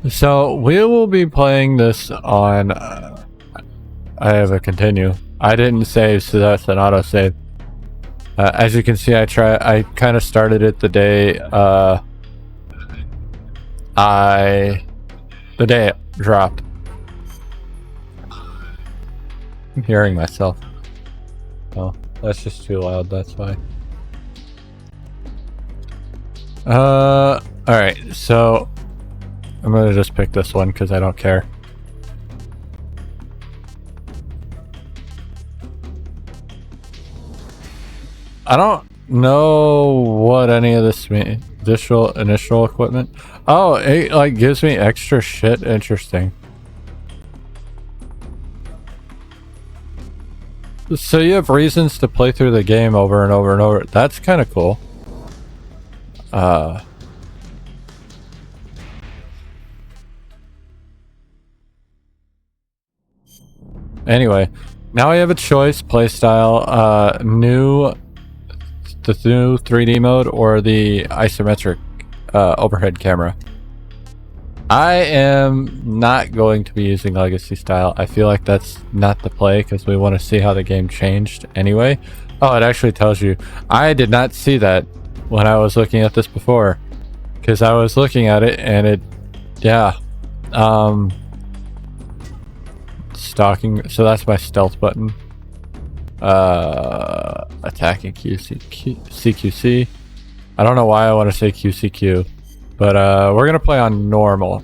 So we will be playing this on. I have a continue. I didn't save, so that's an autosave. As you can see, I kind of started it the day the day it dropped. I'm hearing myself. Oh, that's just too loud. That's why. All right. So I'm gonna just pick this one because I don't care. I don't know what any of this means. Initial equipment. Oh, it like gives me extra shit. Interesting. So you have reasons to play through the game over and over and over. That's kind of cool. Anyway, now we have a choice: playstyle, the new 3D mode or the isometric overhead camera. I am not going to be using legacy style. I feel like that's not the play because we want to see how the game changed anyway. Oh, it actually tells you. I did not see that when I was looking at this before because I was looking at it and it, yeah, stalking. So that's my stealth button. Attacking CQC. I don't know why I want to say QCQ, but we're gonna play on normal.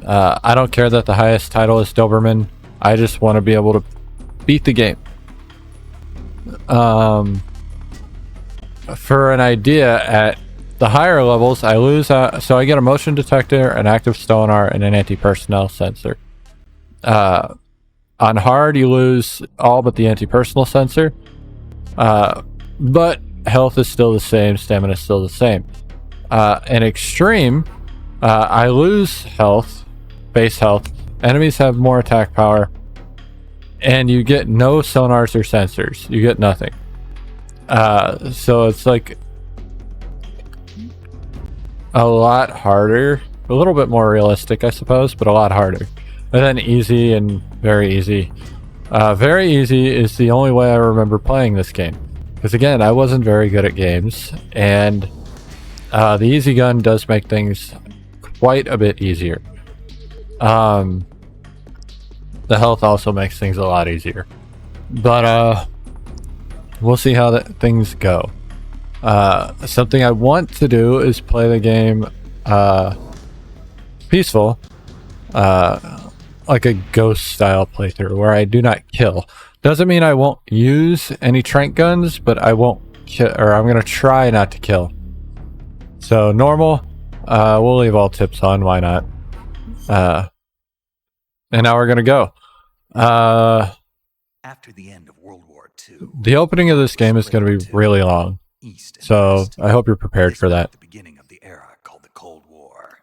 I don't care that the highest title is Doberman. I just want to be able to beat the game. For an idea, at the higher levels, I lose. So I get a motion detector, an active sonar, and an anti-personnel sensor. On hard, you lose all but the anti-personnel sensor. But health is still the same, stamina is still the same. In extreme, I lose health, base health. Enemies have more attack power, and you get no sonars or sensors. You get nothing. So it's like a lot harder, a little bit more realistic, I suppose, but a lot harder. And then easy and very easy. Very easy is the only way I remember playing this game. Because again, I wasn't very good at games, and the easy gun does make things quite a bit easier. The health also makes things a lot easier. But we'll see how things go. Something I want to do is play the game peaceful. Like a ghost style playthrough where I do not kill. Doesn't mean I won't use any trank guns, but I won't kill, or I'm gonna try not to kill. So normal, we'll leave all tips on, why not? And now we're gonna go. After the end of World War II, the opening of this game is gonna be really long, so I hope you're prepared for that. the beginning of the era called the Cold War.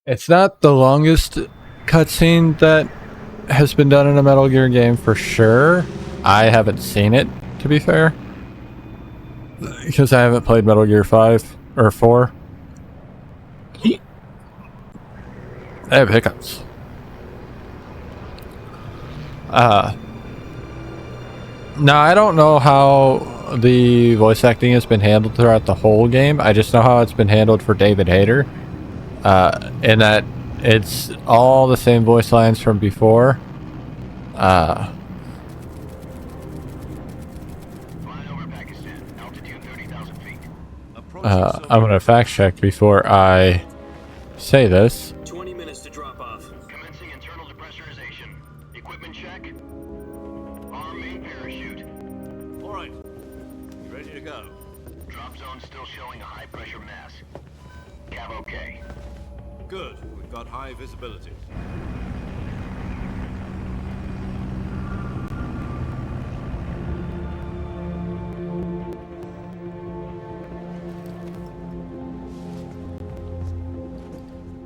It's not the longest cutscene that has been done in a Metal Gear game for sure. I haven't seen it, to be fair, because I haven't played Metal Gear 5 or 4. I have hiccups. Now, I don't know how the voice acting has been handled throughout the whole game. I just know how it's been handled for David Hayter. In that it's all the same voice lines from before. Flying over Pakistan, altitude 30,000 feet. I'm gonna fact check before I say this. 20 minutes to drop off. Commencing internal depressurization. Equipment check. Arm main parachute. All right. Ready to go. Drop zone still showing a high pressure mass. Cav okay. Good. We've got high visibility.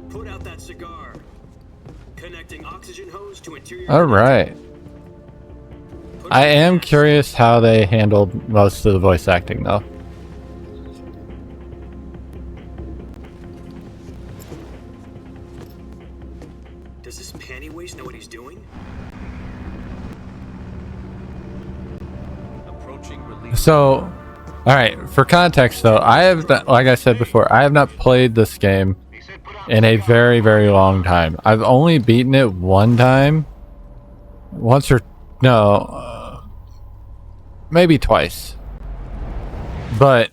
Put out that cigar. Connecting oxygen hose to interior. All right. I am curious how they handled most of the voice acting, though. Does this panty waste know what he's doing? Approaching release. So, alright, for context though, I have not, like I said before, I have not played this game in a very, very long time. I've only beaten it one time. Once or, no, maybe twice. But,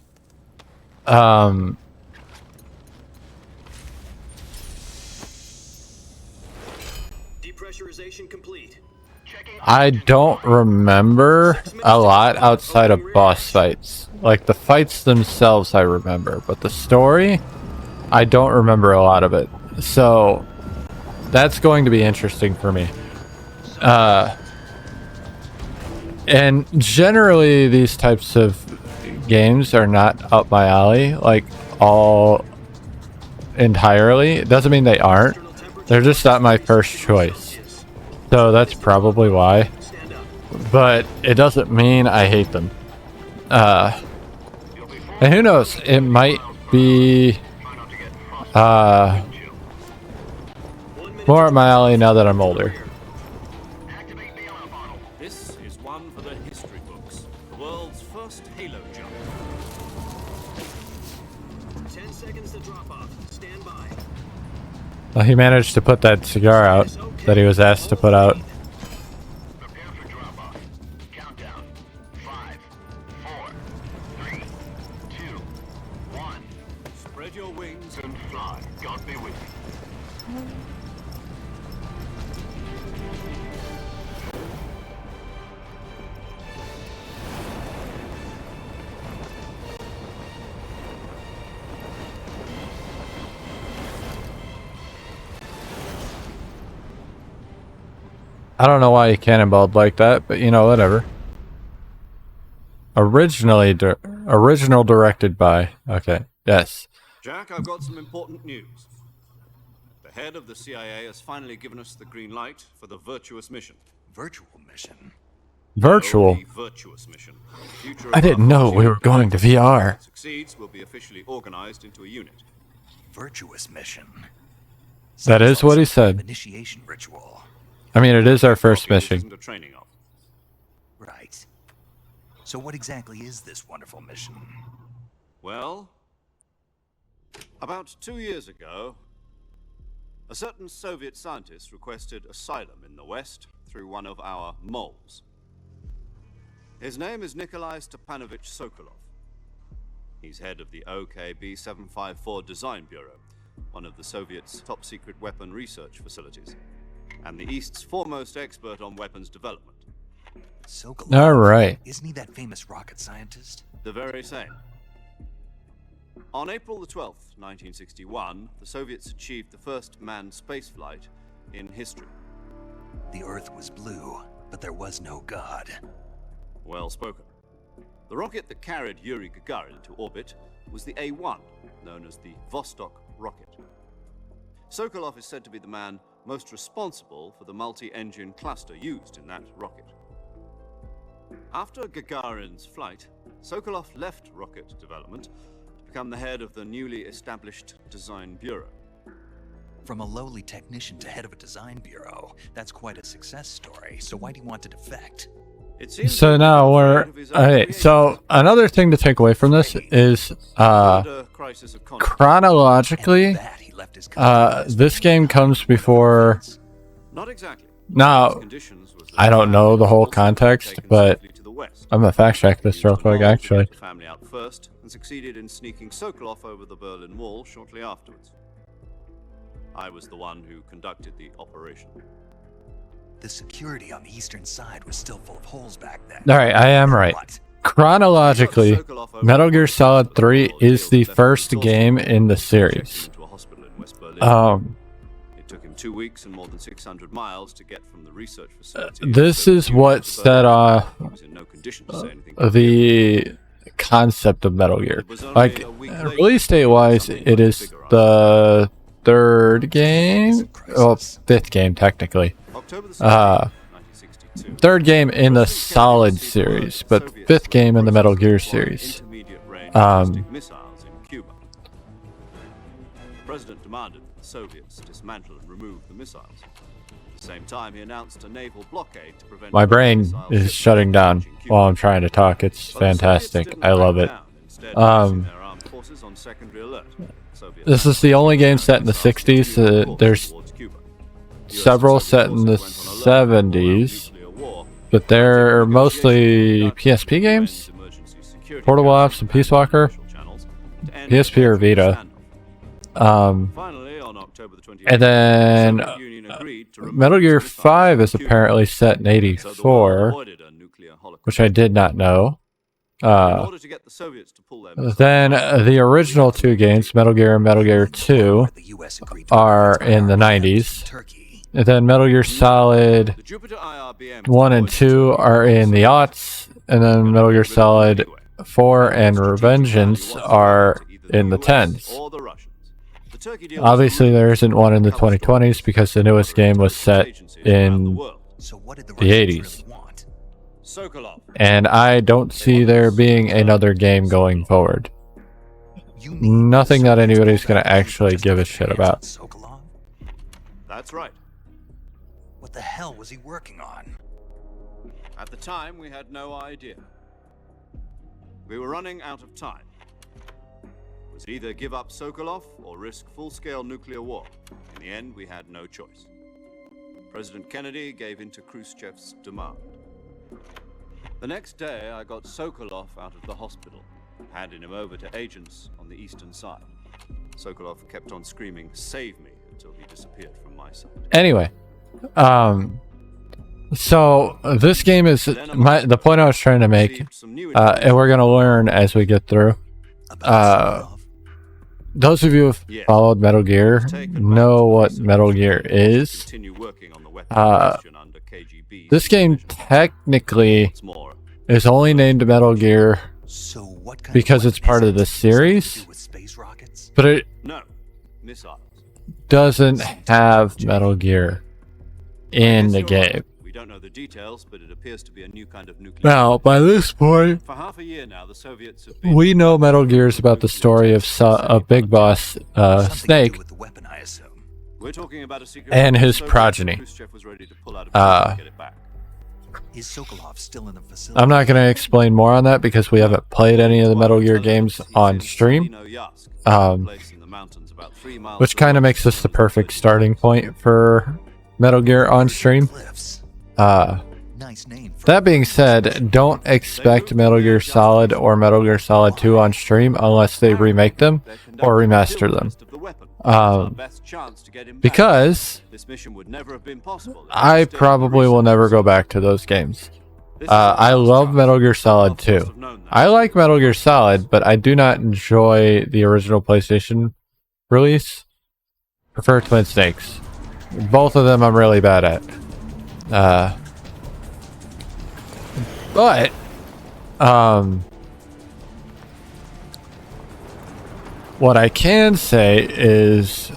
Depressurization complete. I don't remember a lot outside of boss fights. Like the fights themselves I remember, but the story, I don't remember a lot of it. So that's going to be interesting for me. And generally these types of games are not up my alley, like all entirely. It doesn't mean they aren't. They're just not my first choice. So that's probably why. But it doesn't mean I hate them. And who knows, it might be more up my alley now that I'm older. This is one for the history books. The world's first Halo jump. 10 seconds to drop off. Stand by. Well, he managed to put that cigar out that he was asked to put out. Prepare for drop-off. Countdown. 5, 4, 3, 2, 1. Spread your wings. And fly. God be with you. I don't know why he cannonballed like that, but you know, whatever. Original directed by. Okay, yes. Jack, I've got some important news. The head of the CIA has finally given us the green light for the virtuous mission. Virtual mission. Virtual. The virtuous mission. The future I of didn't our know we were going to VR. succeeds will be officially organized into a unit. Virtuous mission. That is what he said. Initiation ritual. I mean, it is our first Obviously, this mission. isn't a training op. Right. So what exactly is this wonderful mission? Well, about 2 years ago, a certain Soviet scientist requested asylum in the West through one of our moles. His name is Nikolai Stepanovich Sokolov. He's head of the OKB 754 Design Bureau, one of the Soviets' top-secret weapon research facilities, and the East's foremost expert on weapons development. Sokolov. All right. Isn't he that famous rocket scientist? The very same. On April the 12th, 1961, the Soviets achieved the first manned spaceflight in history. The Earth was blue, but there was no God. Well spoken. The rocket that carried Yuri Gagarin to orbit was the A-1, known as the Vostok rocket. Sokolov is said to be the man most responsible for the multi-engine cluster used in that rocket. After Gagarin's flight, Sokolov left rocket development to become the head of the newly established Design Bureau. From a lowly technician to head of a design bureau, that's quite a success story. So why'd he want to defect? It seems So that now he was we're afraid of his own okay. creation. So another thing to take away from this is Under crisis of confidence. chronologically, And that he left his company this game comes before. Not exactly. Now, His conditions was that I don't the know family the whole was also context, taken but safely to the west. I'm gonna fact check this Used real the quick, moles to actually. get the family out first and succeeded in sneaking Sokolov over the Berlin Wall shortly afterwards. I was the one who conducted the operation. The security on the eastern side was still full of holes back then. All right, I am right. What? Chronologically, Metal Gear Solid 3 is the first game in the series. To a hospital in West Berlin. It took him 2 weeks and more than 600 miles to get from the research facility. This is what set off He was in no condition to say anything. the concept of Metal Gear. Like, release date wise, it is the third game? Well, fifth game, technically. October the 7th, 1962. Third game in the Solid series, but fifth game in the Metal Gear series. Intermediate range Um, ballistic missiles in Cuba. President demanded that the Soviets dismantle and remove the missiles. At the same time, he announced a naval blockade to prevent My brain missile is ships shutting down reaching Cuba. while I'm trying to talk. It's But the Soviets fantastic. didn't I love back it. down, instead placing their armed forces on secondary alert. Soviet This is the only game set in the 60s. There's towards Cuba. several set in the 70s, but they're mostly PSP games. Portable Ops and Peace Walker. PSP or Vita. Finally, on October the 28th, And then the Soviet Union agreed to remove Metal Gear its missiles 5 is from Cuba. apparently set in So the world 84, avoided a nuclear holocaust. which I did not know. In order to get the Soviets to pull their missiles Then the original two games, Metal Gear and Metal Gear 2, The US agreed to are provide in the arms 90s. to Turkey. And then Metal Gear Solid The Jupiter IRBM 1 and 2 are in the aughts, and then Metal Gear Solid 4 and Revengeance are in the 10s. or the Russians. The Turkey deal Obviously, there isn't one in the 2020s because the newest game was set in So what did the the Russians 80s. really want? Sokolov. And I don't see there being another game going forward. You mean Nothing that Soviets anybody's pulled going out to actually just give a get shit their about. hands on Sokolov? That's right. What the hell was he working on? At the time, we had no idea. We were running out of time. It was either give up Sokolov or risk full-scale nuclear war. In the end, we had no choice. President Kennedy gave in to Khrushchev's demand. The next day, I got Sokolov out of the hospital, handing him over to agents on the eastern side. Sokolov kept on screaming, "Save me," until he disappeared from my sight. Anyway, so this game is the point I was trying to make, Received some new and we're going to learn as we get through. About Sokolov? Those of you who have followed Metal Gear know what Metal Gear is. Continue working on the weapon question under KGB. This game technically What's more, is only named Metal Gear So what kind because of it's part weapon of the is it? Something to series, do with space rockets? but it no missiles. doesn't have Metal Gear in the game. We don't know the details, but it appears to be a new kind of nuclear. Now, by this point, For half a year now, the Soviets have been. we know Metal Gear is about the story of Big Boss Something to Snake do with the weapon, I assume. We're talking about a secret and his Soviet progeny. Khrushchev was ready to pull out of prison to get it back. Is Sokolov still in the facility? I'm not going to explain more on that because we haven't played any of the Metal Gear games on stream, which kind of makes this the perfect starting point for Metal Gear on stream. Cliffs. Nice name for That being said, don't expect Metal Gear Solid or Metal Gear Solid 2 on stream unless they remake them or remaster them. Because this mission would never have been possible. I probably will never go back to those games. I love Metal Gear Solid 2. I like Metal Gear Solid, but I do not enjoy the original PlayStation release. Prefer Twin Snakes. Both of them I'm really bad at. But what I can say is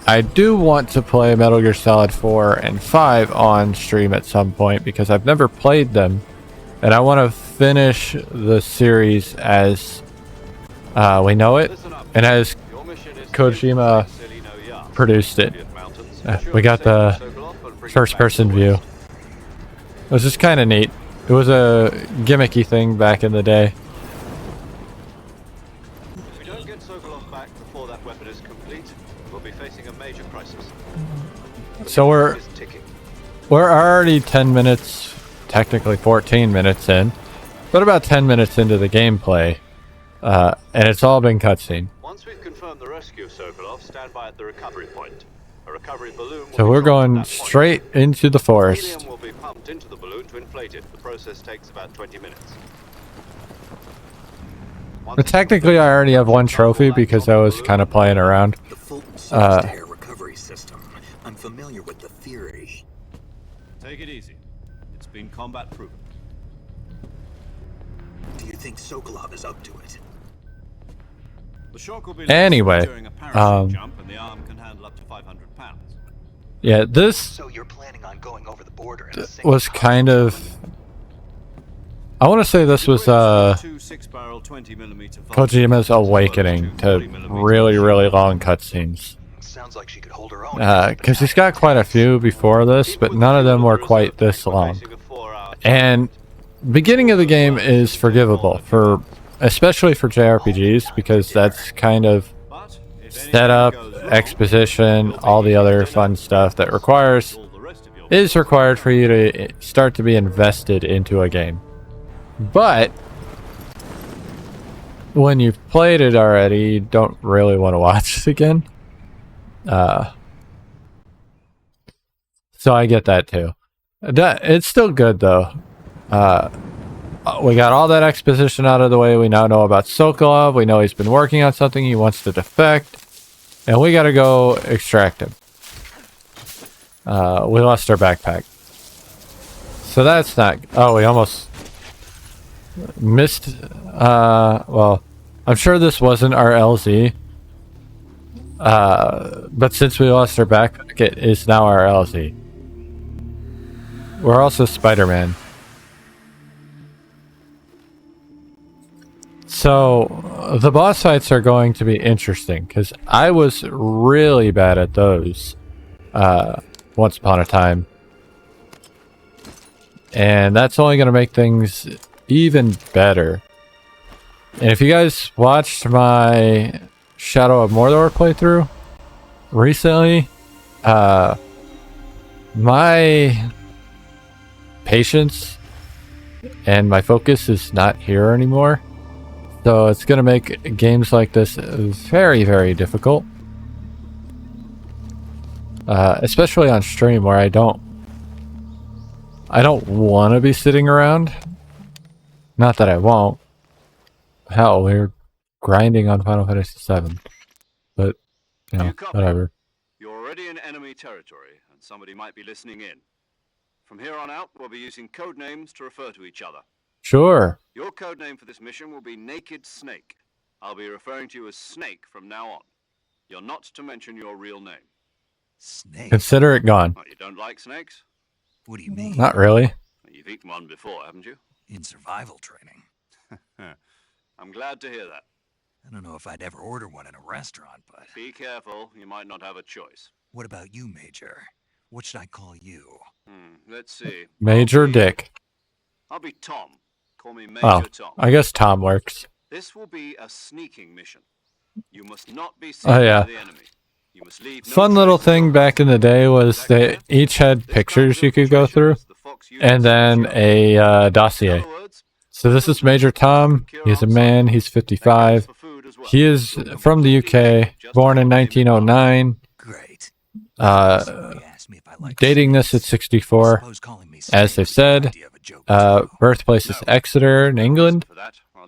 I do want to play Metal Gear Solid 4 and 5 on stream at some point because I've never played them, and I want to finish the series as we know it and as Kojima produced it. We got the first-person view. It was just kind of neat. It was a gimmicky thing back in the day. If we don't get Sokolov back before that weapon is complete, we'll be facing a major crisis. So we're already 10 minutes, technically 14 minutes in, but about 10 minutes into the gameplay, and it's all been cutscene. Once we've confirmed the rescue of Sokolov, stand by at the recovery point. A recovery balloon will So be we're dropped at going that point. straight into the forest. Helium will be pumped into the balloon to inflate it. The process takes about 20 minutes. But technically, I already have one trophy because I was kind of playing around. the Fulton surface to air recovery system. I'm familiar with the theory. Take it easy. It's been combat proven. Do you think Sokolov is up to it? The shock will be Anyway, during a parachute jump, and the arm can handle up to 500 pounds. Yeah, this So you're planning on going over the border in a single was kind of I want to say this was Two 6-barrel 20mm Kojima's awakening to really, really long cutscenes. Sounds like she could hold her own. Because he's got quite a few before this, but none of them were quite this long. And beginning of the game is forgivable, especially for JRPGs, because that's kind of setup, exposition, all the other fun stuff that is required for you to start to be invested into a game. But when you've played it already, you don't really want to watch it again. So I get that too. It's still good though. We got all that exposition out of the way. We now know about Sokolov. We know he's been working on something. He wants to defect. And we gotta go extract him. We lost our backpack. So that's not... Oh, we almost missed... well, I'm sure this wasn't our LZ. But since we lost our backpack, it is now our LZ. We're also Spider-Man. So, the boss fights are going to be interesting, because I was really bad at those once upon a time. And that's only going to make things even better. And if you guys watched my Shadow of Mordor playthrough recently, my patience and my focus is not here anymore. So it's going to make games like this very, very difficult. Especially on stream where I don't want to be sitting around. Not that I won't. Hell, we're grinding on Final Fantasy VII. But, you know, You copy. whatever. You're already in enemy territory, and somebody might be listening in. From here on out, we'll be using code names to refer to each other. Sure. Your code name for this mission will be Naked Snake. I'll be referring to you as Snake from now on. You're not to mention your real name. Snake? Consider it gone. What, you don't like snakes? What do you mean? Not really. You've eaten one before, haven't you? In survival training. I'm glad to hear that. I don't know if I'd ever order one in a restaurant, but... Be careful, you might not have a choice. What about you, Major? What should I call you? Let's see. Major Dick. I'll be Tom. Call me Major Oh, Tom. I guess Tom works. This will be a sneaking mission. You must not be seen Oh, yeah. by the enemy. You must leave no Fun little trace thing back in the day was they each had pictures you could go through, and then a dossier. So this is Major Tom. He's a man. He's 55. He is from the UK, born in 1909. Great. Dating this at 64, as they've said. Birthplace is Exeter in England,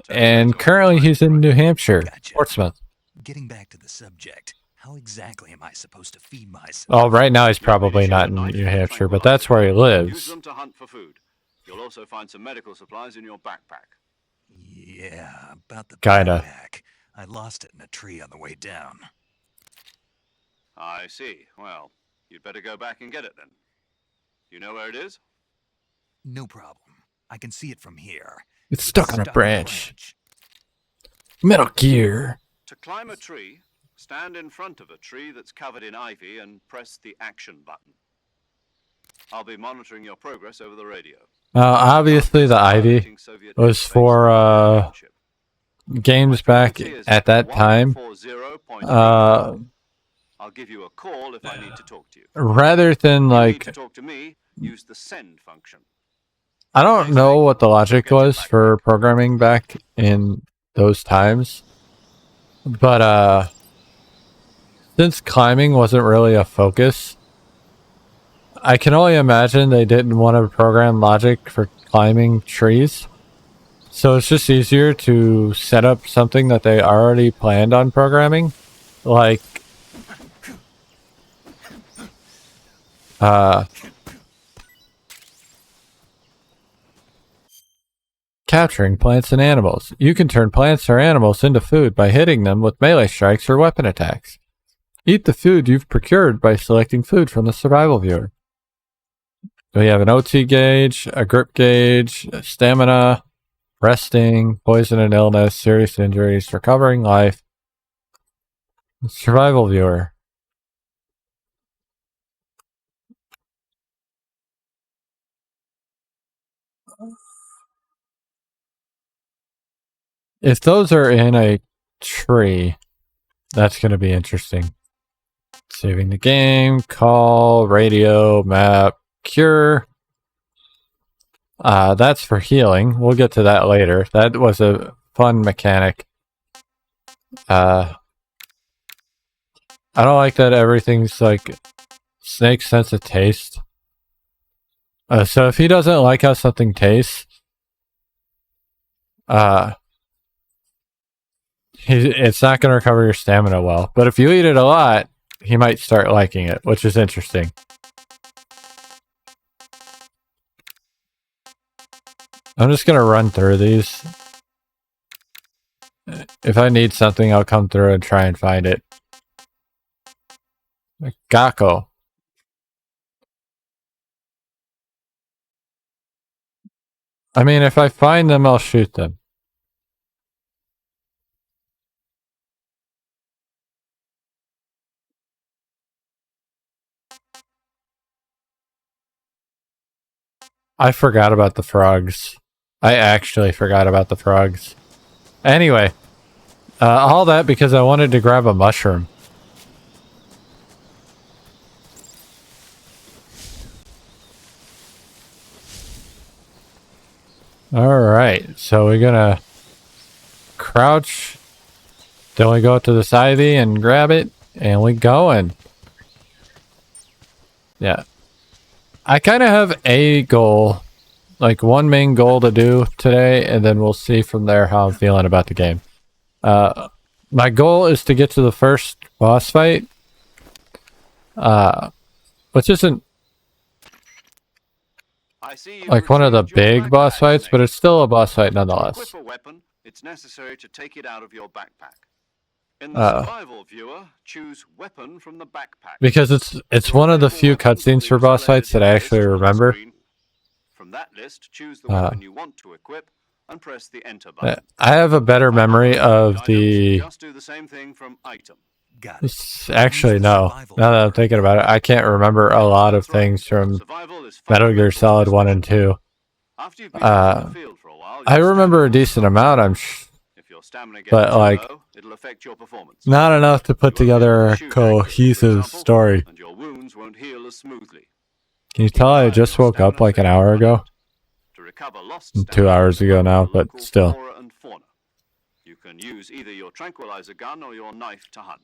and currently he's in New Hampshire, Portsmouth. Getting back to the subject, how exactly am I supposed to feed myself? Oh, right now he's probably not in New Hampshire, but that's where he Use lives. them to hunt for food. You'll also find some medical supplies in your backpack. Yeah, about the Kinda. backpack. I lost it in a tree on the way down. I see. Well, you'd better go back and get it then. You know where it is? No problem. I can see it from here. It's stuck on a branch. Metal Gear. To climb a tree, stand in front of a tree that's covered in ivy and press the action button. I'll be monitoring your progress over the radio. Obviously the Ivy was for games back at that time. I'll give you a call if I need to talk to you. Rather than If you need like, to talk to me, use the send function. I don't know what the logic was for programming back in those times, but since climbing wasn't really a focus, I can only imagine they didn't want to program logic for climbing trees. So it's just easier to set up something that they already planned on programming, like capturing plants and animals. You can turn plants or animals into food by hitting them with melee strikes or weapon attacks. Eat the food you've procured by selecting food from the survival viewer. We have an OT gauge, a grip gauge, a stamina, resting, poison and illness, serious injuries, recovering life, survival viewer. If those are in a tree, that's going to be interesting. Saving the game, call, radio, map, cure. That's for healing. We'll get to that later. That was a fun mechanic. I don't like that everything's like Snake's sense of taste. So if he doesn't like how something tastes, it's not going to recover your stamina well. But if you eat it a lot, he might start liking it, which is interesting. I'm just going to run through these. If I need something, I'll come through and try and find it. Gakko. I mean, if I find them, I'll shoot them. I forgot about the frogs. I actually forgot about the frogs. Anyway, all that because I wanted to grab a mushroom. Alright, so we're gonna crouch. Then we go up to this ivy and grab it, and we going. Yeah. I kind of have a goal, like one main goal to do today, and then we'll see from there how I'm feeling about the game. My goal is to get to the first boss fight, which isn't like one of the big boss fights, but it's still a boss fight nonetheless. To equip a weapon, it's necessary to take it out of your backpack. In the survival viewer, choose weapon from the backpack. Because it's one of the few cutscenes for boss fights that I actually remember. From that list, choose the weapon you want to equip and press the enter button. I have a better memory of the... Just do the same thing from item. Actually, no. Now that I'm thinking about it, I can't remember a lot of things from Metal Gear Solid 1 and 2. I remember a decent amount, but like, not enough to put together a cohesive story. Can you tell I just woke up like an hour ago? 2 hours ago now, but still. You can use either your tranquilizer gun or your knife to hunt.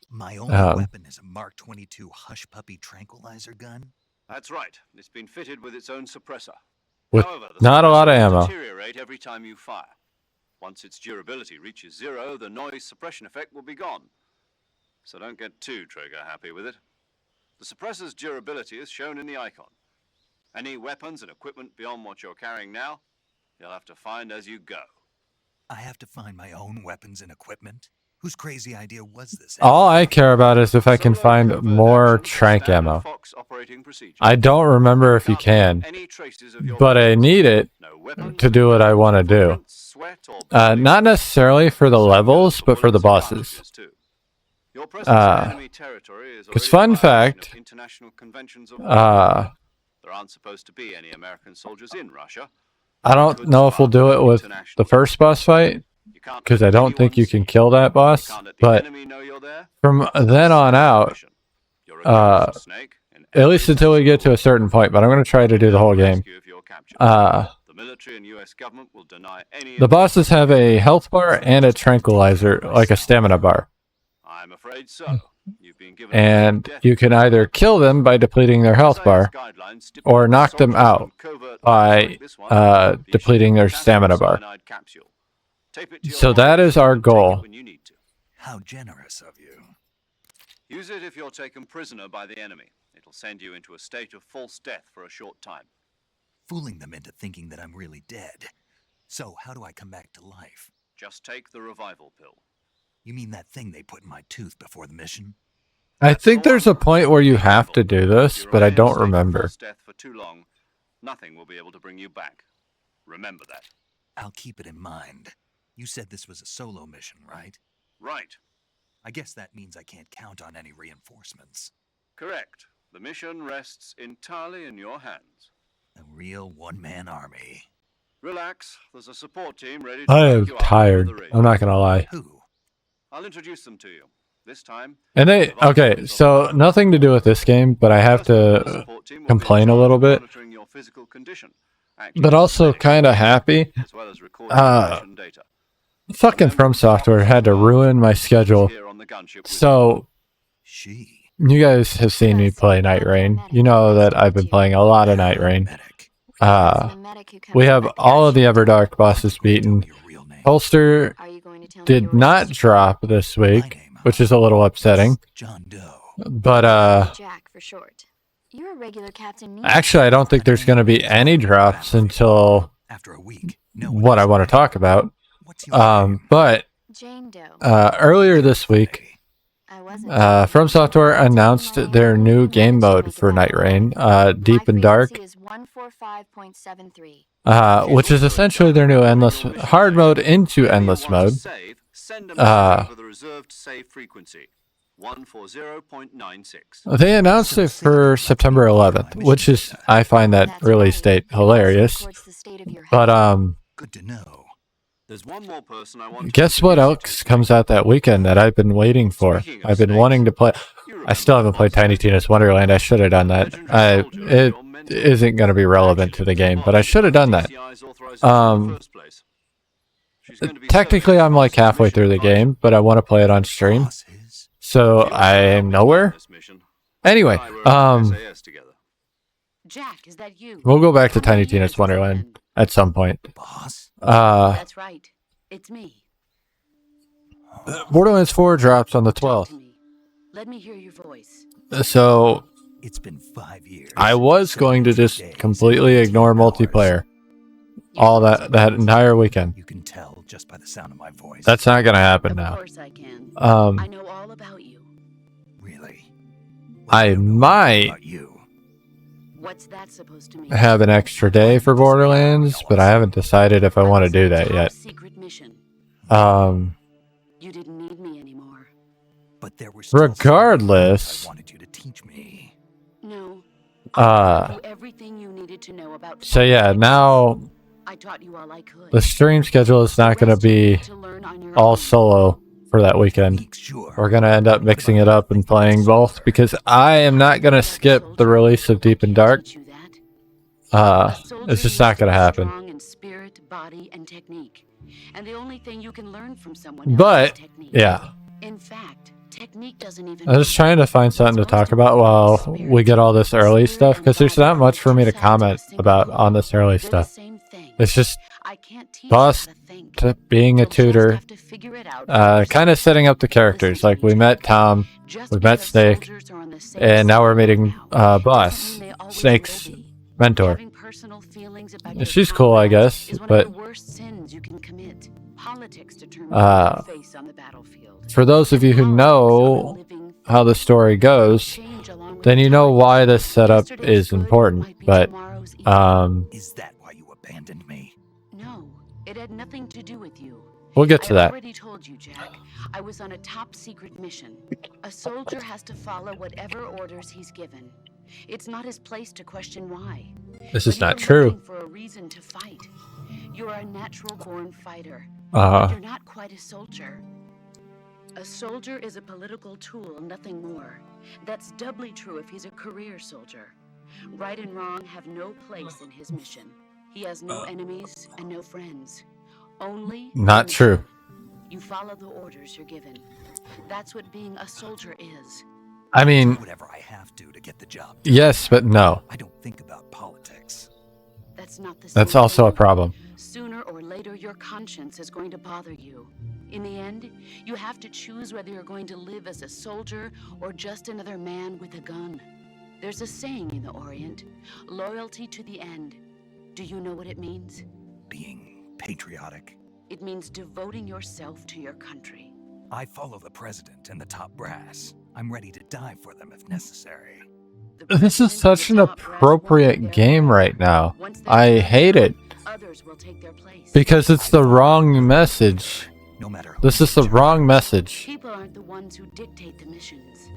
My only weapon is a Mark 22 Hush Puppy tranquilizer gun? That's right. It's been fitted with its own suppressor. With However, not a lot of ammo. Deteriorate every time you fire. Once its durability reaches 0, the noise suppression effect will be gone. So don't get too trigger happy with it. The suppressor's durability is shown in the icon. Any weapons and equipment beyond what you're carrying now, you'll have to find as you go. I have to find my own weapons and equipment? Whose crazy idea was this? All I care about is if I can find more trank ammo. I don't remember if you can, but I need it to do what I want to do. Not necessarily for the levels, but for the bosses. Because fun fact, there aren't supposed to be any American soldiers in Russia. I don't know if we'll do it with the first boss fight, because I don't think you can kill that boss, but from then on out, at least until we get to a certain point, but I'm going to try to do the whole game. The bosses have a health bar and a tranquilizer, like a stamina bar. I'm afraid so. And you can either kill them by depleting their health bar, or knock them out by depleting their stamina bar. So that is our goal. How generous of you. Use it if you're taken prisoner by the enemy. It'll send you into a state of false death for a short time. Fooling them into thinking that I'm really dead. So how do I come back to life? Just take the revival pill. You mean that thing they put in my tooth before the mission? I think there's a point where you have to do this, but I don't remember. Death for too long, nothing will be able to bring you back. Remember that. I'll keep it in mind. You said this was a solo mission, right? Right. I guess that means I can't count on any reinforcements. Correct. The mission rests entirely in your hands. A real one-man army. Relax. There's a support team ready to I back am you up tired. whenever I'm not gonna lie. Who? I'll introduce them to you. This time. And they okay, so nothing to do with this game, but I have to complain a little bit, Monitoring your physical condition, but also kind of happy. as well as recording mission data. Fucking From Software had to ruin my schedule. Here on the gunship with So She. you guys have seen me play Night Rain. You know that I've been playing a lot of Night Rain. Medic. We have all of the Everdark bosses beaten. Your real name. Holster did not drop this week, which is a little upsetting. John Doe. But Jack for short. You're a regular Captain Nemo. actually, I don't think there's going to be any drops until After a week, no one what I is- want to talk about. What's your name? But Jane Doe. earlier this week, I wasn't. From Software announced their new game mode for Night Rain, Deep and Dark, My frequency is 145.73. which is essentially their new endless hard mode into endless mode. Save, send a message over the reserved save frequency, 140.96. They announced it for September 11th, which is I find that release date hilarious. Records the state of your But health. Good to know. There's one more person I want. guess what else comes out that weekend that I've been waiting for? I've been wanting to play. I still haven't played Tiny Tina's Wonderland. I should have done that. It isn't going to be relevant to the game, but I should have done that. Technically, I'm like halfway through the game, but I want to play it on stream, Boss is. so I am nowhere. Anyway, Jack, is that you? we'll go back to Tiny Tina's Wonderland at some point. Boss? That's right. It's me. Borderlands 4 drops on the Talk 12th, to me. Let me hear your voice. so It's been 5 years. I was going to just 72 days, completely 18 ignore hours. multiplayer all that entire weekend. You can tell just by the sound of my voice. That's not going to happen Of now. course I can. Um, I know all about you. Really. I might About you. What's that supposed to mean? have an extra day for Borderlands, but I haven't decided if I want to do that yet. Secret mission. You didn't need me anymore. But there were still Regardless- some things I wanted you to teach me. No. Uh, I taught you everything you needed to know about. so yeah, now I taught you all I could. the stream schedule is not going to be all solo for that weekend. Make sure. We're going to end up mixing it up and playing both because I am not going to skip the release of Deep and Dark. It's just not going to happen. Strong in spirit, body, and technique. And the only thing you can learn from someone else But, is technique. yeah, In fact, technique doesn't even. I'm just trying to find something to talk about while we get all this early stuff because there's not much for me to comment about on this early stuff. It's just Boss being a tutor, kind of setting up the characters. Like we met Tom, we met Snake, and now we're meeting Boss, Snake's mentor. She's cool, I guess, but for those of you who know how the story goes, then you know why this setup is important. But Is that why you abandoned me? No, it had nothing to do with you. we'll get to I that. already told you, Jack. I was on a top secret mission. A soldier has to follow whatever orders he's given. It's not his place to question why. This is But not you're true. looking for a reason to fight. You're a natural-born fighter. Uh, You're not quite a soldier. A soldier is a political tool, nothing more. That's doubly true if he's a career soldier. Right and wrong have no place in his mission. He has no enemies and no friends. Only Not mission. true. You follow the orders you're given. That's what being a soldier is. I mean, Do whatever I have to get the job. yes, but no. I don't think about politics. That's not the That's same also a thing. problem. Sooner or later, your conscience is going to bother you. In the end, you have to choose whether you're going to live as a soldier or just another man with a gun. There's a saying in the Orient, loyalty to the end. Do you know what it means? Being patriotic. It means devoting yourself to your country. I follow the president and the top brass. I'm ready to die for them if necessary. The This is president and such the an top brass won't appropriate get game there. right now. Once they I get hate there, it. others others will take their place. Because it's the wrong message. No matter who This is the you wrong message. People aren't the ones who dictate the missions.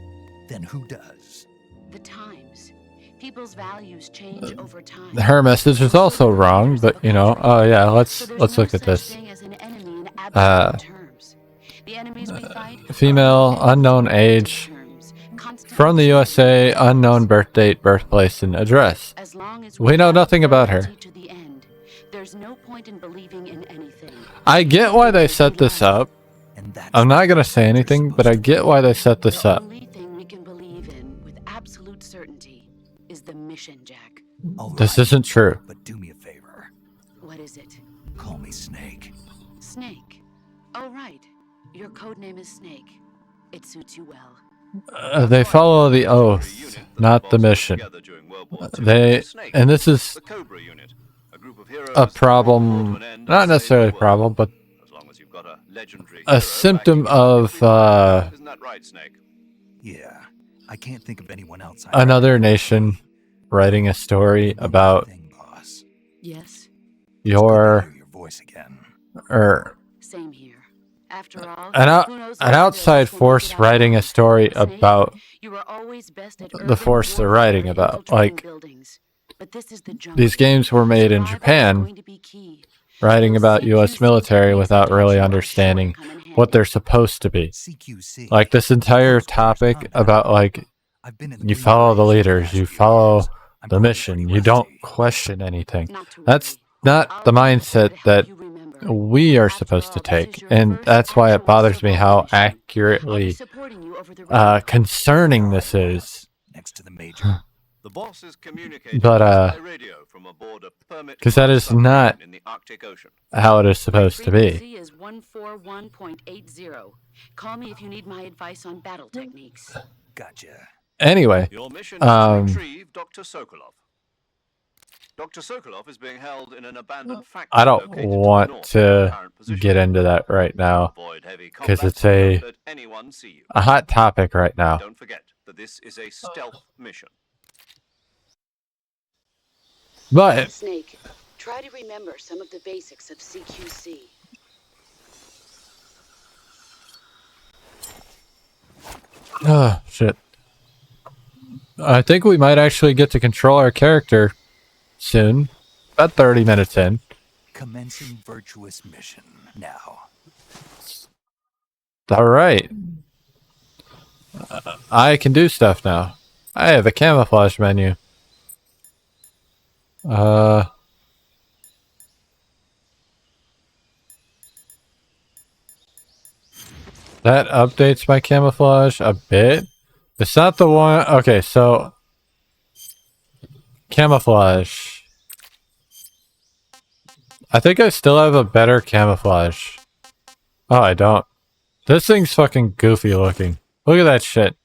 then who does? The times. People's values change over time. Her message is also wrong, but you know, oh yeah, let's look at this. The enemies we fight Female, unknown age, from the USA, unknown birth date, birthplace, and address. As long as We know nothing about her. to the end, there's no point in believing in anything. I get why they set this up. And that's I'm not gonna say anything, but I get why they set this The up. only thing we can believe in with absolute certainty is the mission, Jack. all This right, isn't true. But do me a favor. What is it? Call me Snake. Snake. Oh, right. Your code name is Snake. It suits you well. They follow the oath, not the mission. They, and this is The Cobra Unit, a group of heroes a that problem, brought to an end not and necessarily a saved the problem, world. but As long as you've got a legendary a hero symptom backing you, of isn't that right, Snake? Yeah, I can't think of anyone else. another nation writing a story about Thing, boss. Yes, your, Hear your voice again. or same here. After all, an who knows an whether outside this will make force it out writing a alive. story Snake, about you were always best at the urban force they're warfare writing about. infiltrating Like, buildings. But this is the jungle. these games were made in Survival is Japan, going to be key. writing Those about US CQC military techniques without that really you are understanding sure come in what handy. they're supposed to be. CQC. Like this entire topic about like I've been in you Green follow the Berets for leaders, last you few follow years. I'm the doing mission, pretty you don't rusty. question anything. Not to That's worry. not I'll the do my mindset best to help that you remember. we are After supposed to all, this is take, your and first that's why it actual bothers me how survival mission. I'll be accurately supporting you over the radio. concerning this is. Next to the major. The boss is communicating But, by radio from aboard a permit 'cause that is submarine not in the Arctic Ocean. How it is supposed to be. Frequency is 141.80. Call me if you need my advice on battle techniques. Gotcha. Anyway, Your mission Um, is to retrieve Dr. Sokolov. Dr. Sokolov is being held in an abandoned factory. I don't located to the want north of your to current position. get into that right now Avoid heavy 'cause combat, it's a- don't let anyone see you. a hot topic right now. Don't forget that this is a stealth mission. But Snake, try to remember some of the basics of CQC. shit. I think we might actually get to control our character soon. About 30 minutes in. Commencing virtuous mission now. All right. I can do stuff now. I have a camouflage menu. That updates my camouflage a bit. It's not the one. Okay, so camouflage. I think I still have a better camouflage. Oh, I don't. This thing's fucking goofy looking. Look at that shit.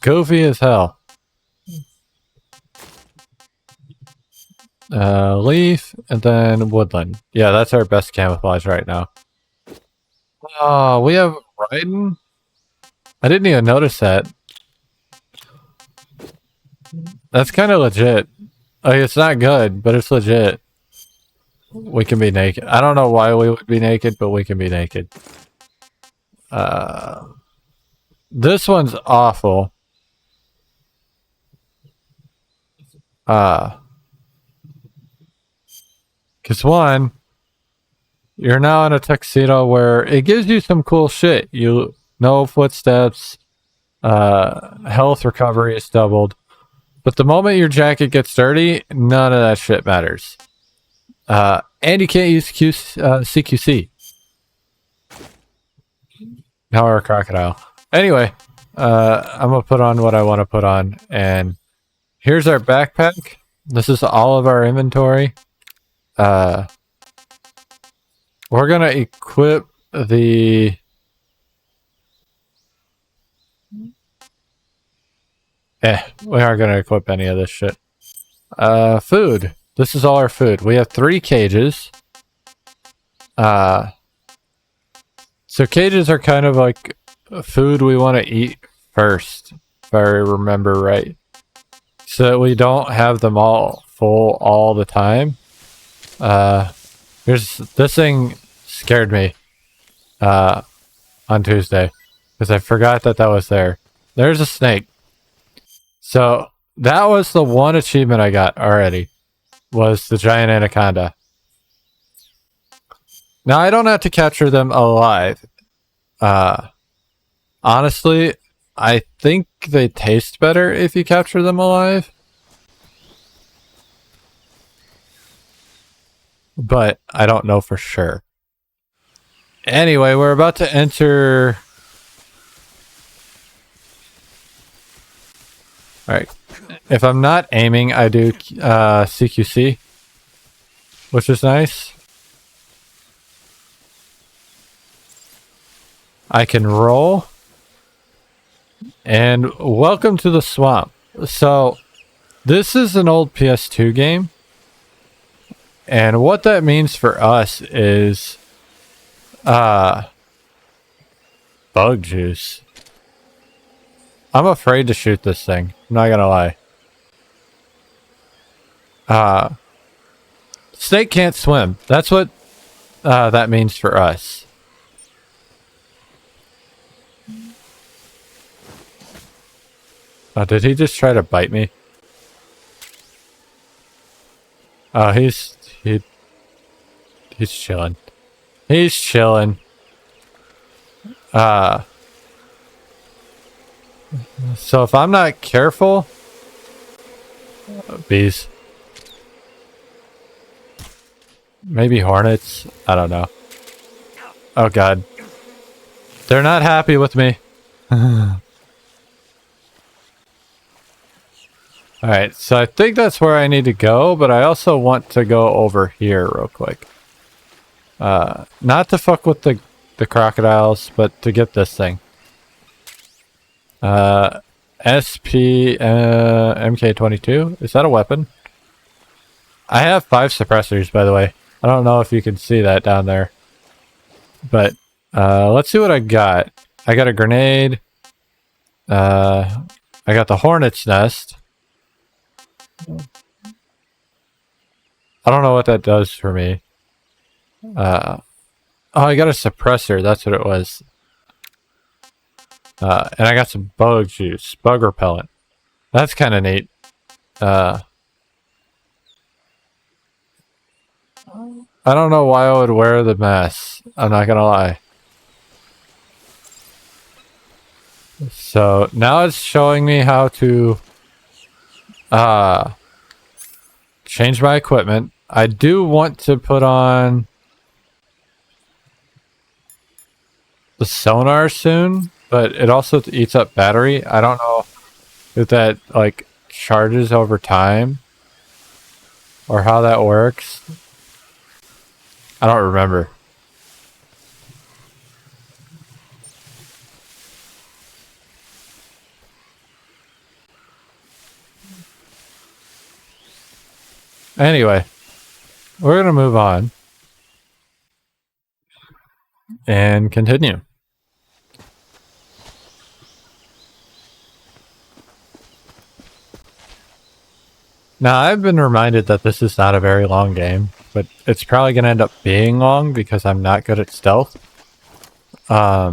Goofy as hell. Leaf and then woodland. Yeah, that's our best camouflage right now. Oh, we have Raiden? I didn't even notice that. That's kind of legit. Like, it's not good, but it's legit. We can be naked. I don't know why we would be naked, but we can be naked. This one's awful. Because one, you're now in a tuxedo where it gives you some cool shit. You no footsteps, health recovery is doubled. But the moment your jacket gets dirty, none of that shit matters. And you can't use CQC. Now we're a crocodile. Anyway, I'm gonna put on what I want to put on, and here's our backpack. This is all of our inventory. We're gonna equip the we aren't gonna equip any of this shit. Food. This is all our food. We have 3 cages. So cages are kind of like food we want to eat first, if I remember right. So that we don't have them all full all the time. This thing scared me on Tuesday because I forgot that was there. There's a snake. So that was the one achievement I got already, was the giant anaconda. Now I don't have to capture them alive. Honestly, I think they taste better if you capture them alive. But I don't know for sure. Anyway, we're about to enter... Alright. If I'm not aiming, I do CQC, which is nice. I can roll. And welcome to the swamp. So, this is an old PS2 game. And what that means for us is bug juice. I'm afraid to shoot this thing. I'm not gonna lie. Snake can't swim. That's what that means for us. Oh, did he just try to bite me? Oh, he's chilling. He's chilling. So if I'm not careful, bees. Maybe hornets. I don't know. Oh god. They're not happy with me. Alright, so I think that's where I need to go, but I also want to go over here real quick. Not to fuck with the crocodiles, but to get this thing. SP MK22? Is that a weapon? I have 5 suppressors, by the way. I don't know if you can see that down there. But let's see what I got. I got a grenade. I got the hornet's nest. I don't know what that does for me. Oh, I got a suppressor. That's what it was. And I got some bug juice. Bug repellent. That's kind of neat. I don't know why I would wear the mask. I'm not gonna lie. So now it's showing me how to change my equipment. I do want to put on the sonar soon, but it also eats up battery. I don't know if that like charges over time or how that works. I don't remember. Anyway, we're going to move on and continue. Now, I've been reminded that this is not a very long game, but it's probably going to end up being long because I'm not good at stealth. I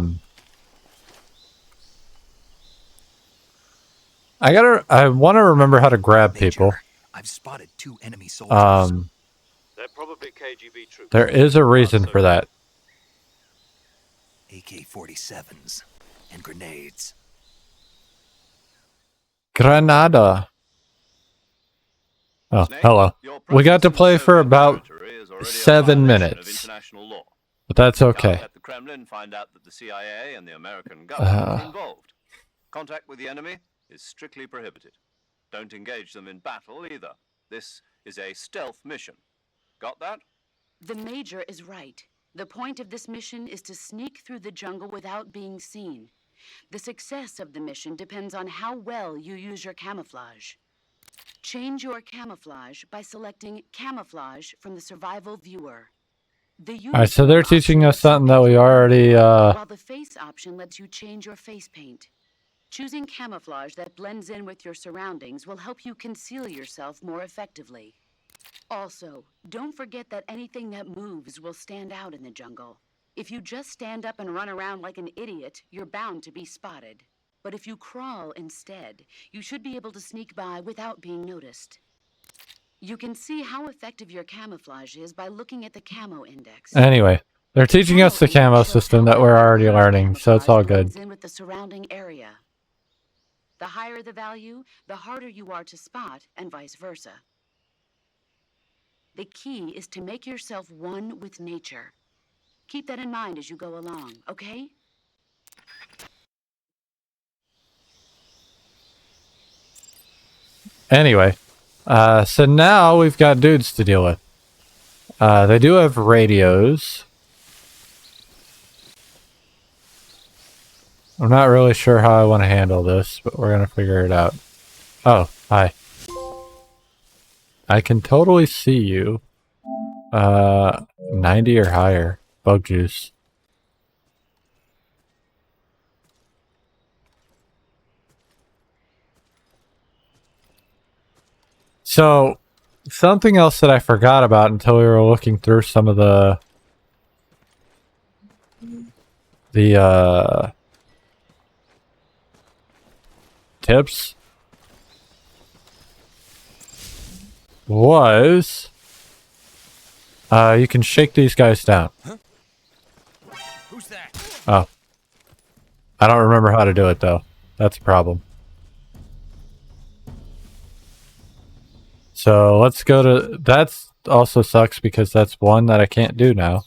want to remember how to grab people. I've spotted 2 enemy soldiers. They're probably KGB troops. There is a reason for that. AK-47s and grenades. Granada. Oh, Snake, hello. your We got to presence in play for Soviet about territory is already a 7 violation of minutes. international law. But that's Now okay. let the Kremlin find out that the CIA and the American government are involved. Contact with the enemy is strictly prohibited. Don't engage them in battle either. This is a stealth mission. Got that? The Major is right. The point of this mission is to sneak through the jungle without being seen. The success of the mission depends on how well you use your camouflage. Change your camouflage by selecting Camouflage from the Survival Viewer. Alright, so they're teaching us something that we already, while the Face option lets you change your face paint. Choosing camouflage that blends in with your surroundings will help you conceal yourself more effectively. Also, don't forget that anything that moves will stand out in the jungle. If you just stand up and run around like an idiot, you're bound to be spotted. But if you crawl instead, you should be able to sneak by without being noticed. You can see how effective your camouflage is by looking at the camo index. Anyway, they're teaching us the camo system that we're already learning, so it's all good. In with the surrounding area. The higher the value, the harder you are to spot, and vice versa. The key is to make yourself one with nature. Keep that in mind as you go along, okay? Anyway, so now we've got dudes to deal with. They do have radios. I'm not really sure how I want to handle this, but we're going to figure it out. Oh, hi. I can totally see you. 90 or higher. Bug juice. So, something else that I forgot about until we were looking through some of the tips was you can shake these guys down. Huh? Who's that? Oh. I don't remember how to do it though. That's a problem. So let's go to... That's also sucks because that's one that I can't do now.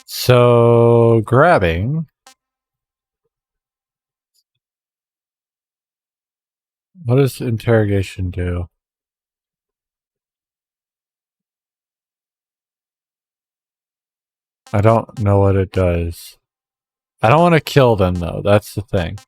So grabbing... What does interrogation do? I don't know what it does. I don't want to kill them though, that's the thing.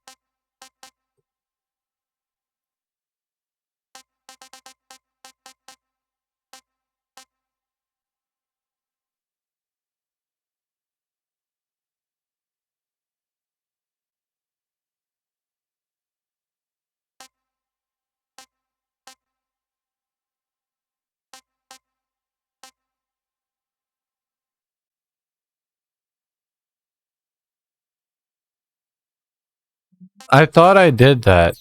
I thought I did that.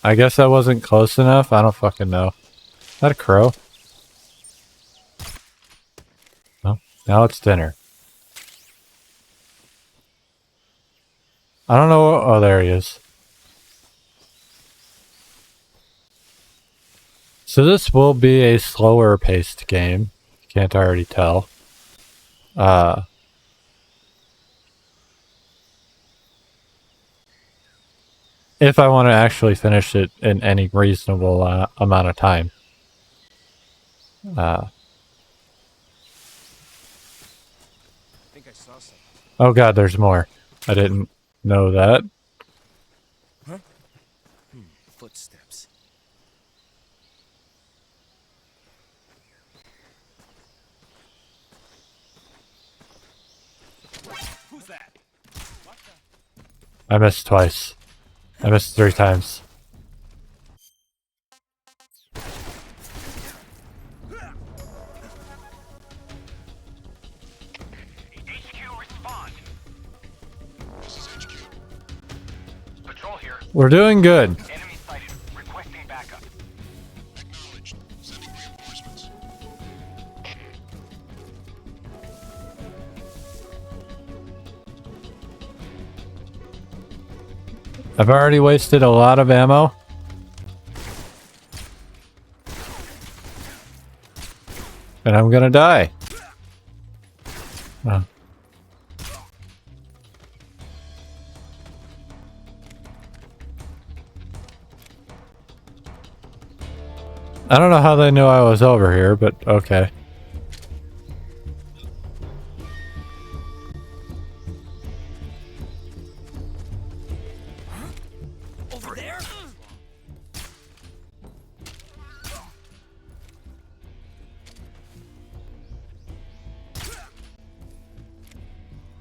I guess I wasn't close enough. I don't fucking know. Is that a crow? No. Now it's dinner. I don't know. Oh, there he is. So this will be a slower paced game. You can't already tell. If I want to actually finish it in any reasonable amount of time. I think I saw something. Oh god, there's more. I didn't know that. Huh? Footsteps. Who's that? What the? I missed twice. I missed 3 times. HQ, respond. This is HQ. Patrol here. We're doing good. Enemy sighted. Requesting backup. Acknowledged. Sending reinforcements. I've already wasted a lot of ammo. And I'm gonna die. Oh. I don't know how they knew I was over here, but okay.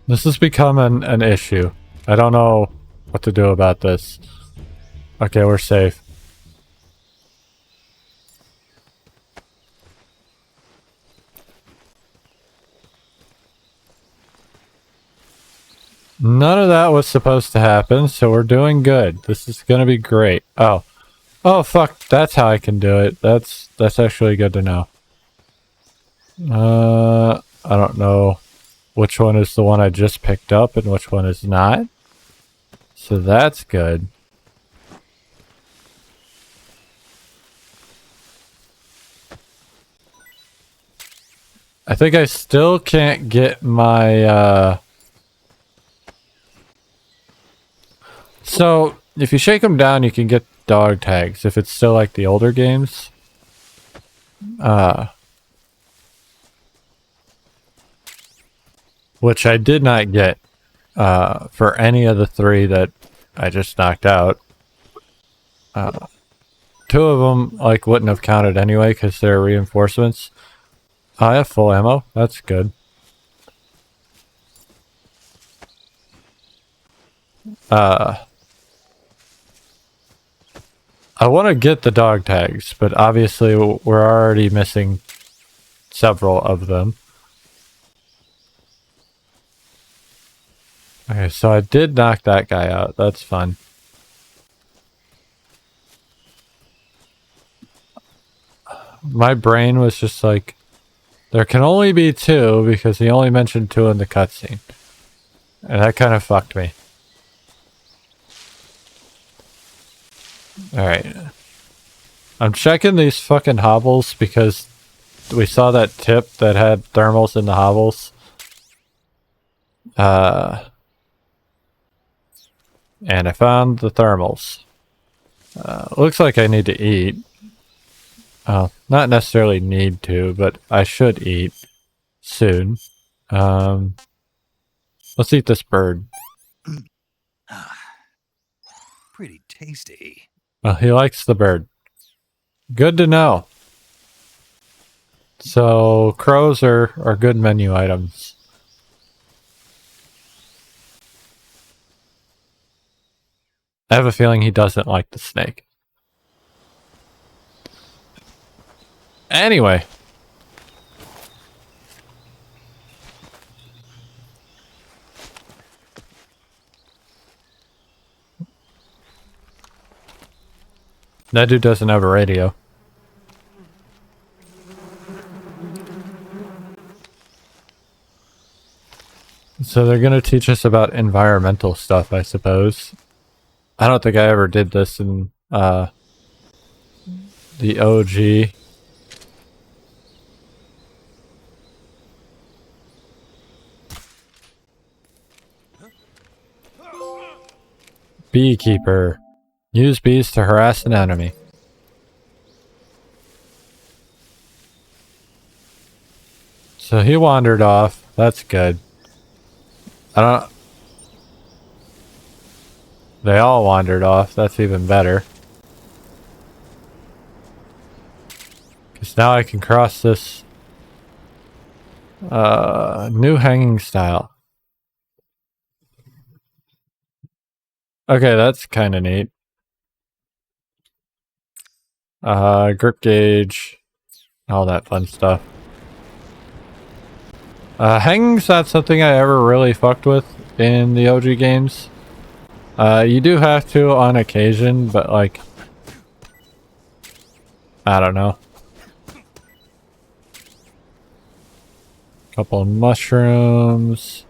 This has become an issue. I don't know what to do about this. Okay, we're safe. None of that was supposed to happen, so we're doing good. This is gonna be great. Oh. Oh, fuck. That's how I can do it. That's actually good to know. I don't know which one is the one I just picked up and which one is not. So that's good. I think I still can't get my, So, if you shake them down, you can get dog tags, if it's still like the older games. Which I did not get, for any of the 3 that I just knocked out. 2 of them, like, wouldn't have counted anyway, because they're reinforcements. I have full ammo. That's good. I want to get the dog tags, but obviously we're already missing several of them. Okay, so I did knock that guy out. That's fun. My brain was just like, there can only be 2 because he only mentioned 2 in the cutscene. And that kind of fucked me. Alright. I'm checking these fucking hovels because we saw that tip that had thermals in the hovels. And I found the thermals. Looks like I need to eat. Not necessarily need to, but I should eat soon. Let's eat this bird. Pretty tasty. Well, he likes the bird. Good to know. So, crows are good menu items. I have a feeling he doesn't like the snake. Anyway. That dude doesn't have a radio. So they're gonna teach us about environmental stuff, I suppose. I don't think I ever did this in the OG. Beekeeper. Use bees to harass an enemy. So he wandered off. That's good. They all wandered off. That's even better. Because now I can cross this new hanging style. Okay, that's kind of neat. Grip gauge, all that fun stuff. Hanging's not something I ever really fucked with in the OG games. You do have to on occasion, but like, I don't know. Couple of mushrooms.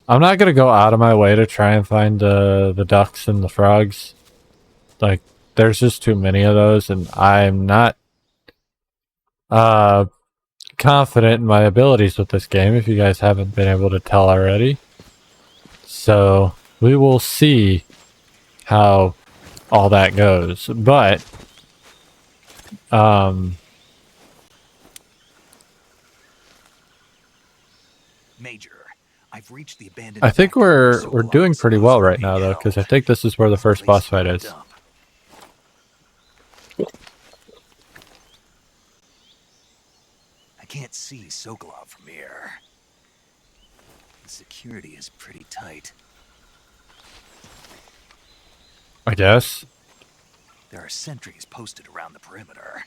I'm not gonna go out of my way to try and find the ducks and the frogs. Like, there's just too many of those, and I'm not confident in my abilities with this game, if you guys haven't been able to tell already. So, we will see how all that goes. But, Major, I've reached the abandoned I think factory we're Sokoloff doing is pretty well supposed to right be now, though, held. because I think this is where the first boss fight is. Dump. can't see Sokolov from here. The security is pretty tight. I guess. There are sentries posted around the perimeter.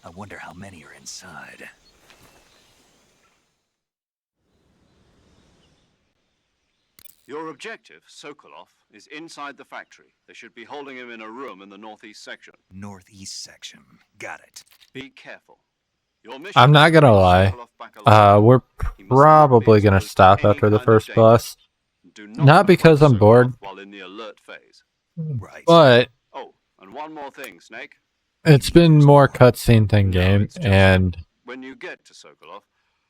I wonder how many are inside. Your objective, Sokolov, is inside the factory. They should be holding him in a room in the northeast section. Northeast section. Got it. Be careful. Your mission I'm not is to gonna bring lie. Sokolov back alive. We're He must not be probably gonna exposed to stop any after the kind of first danger. boss. Do Not because approach I'm bored. Sokolov while in the alert phase. Right. But Oh, and one more thing, Snake. it's been more cutscene than No, game, it's just and when you get to Sokolov,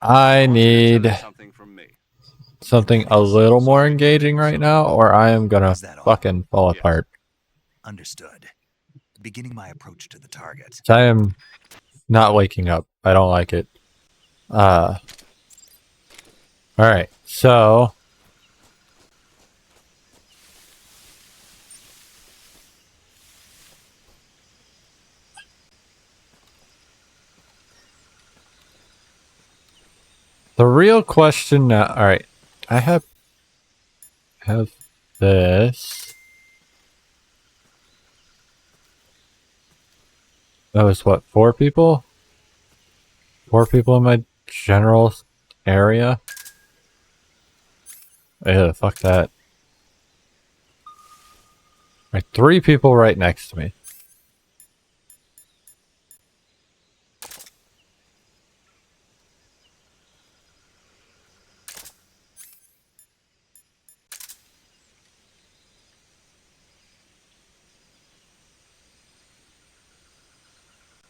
I want you to tell him need something from me. something a little more engaging right now, or I am gonna Is that all? fucking fall Yes. apart. Understood. Beginning my approach to the target. So I am not waking up. I don't like it. Alright, so the real question now, alright, I have this. That was what, 4 people? 4 people in my general area? Yeah, fuck that. Right, 3 people right next to me.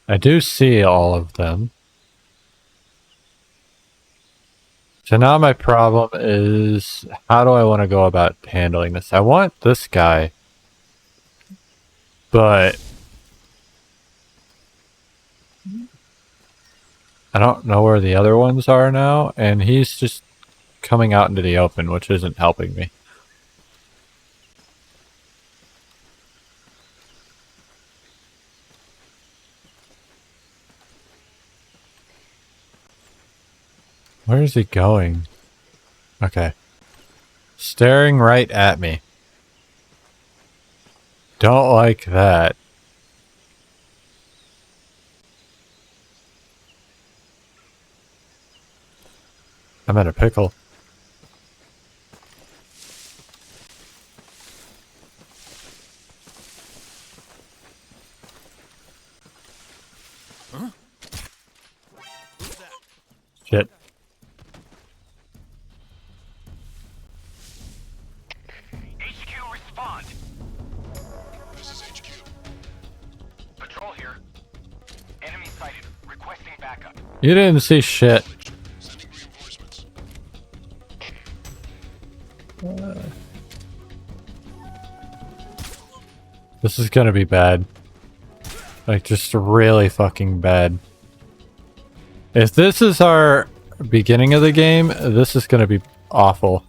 I do see all of them. So now my problem is, how do I want to go about handling this? I want this guy, but I don't know where the other ones are now, and he's just coming out into the open, which isn't helping me. Where is he going? Okay. Staring right at me. Don't like that. I'm in a pickle. Huh? Shit. HQ, respond. This is HQ. Patrol here. Enemy sighted. Requesting backup. You didn't see shit. Sending reinforcements. This is gonna be bad. Like, just really fucking bad. If this is our beginning of the game, this is gonna be awful.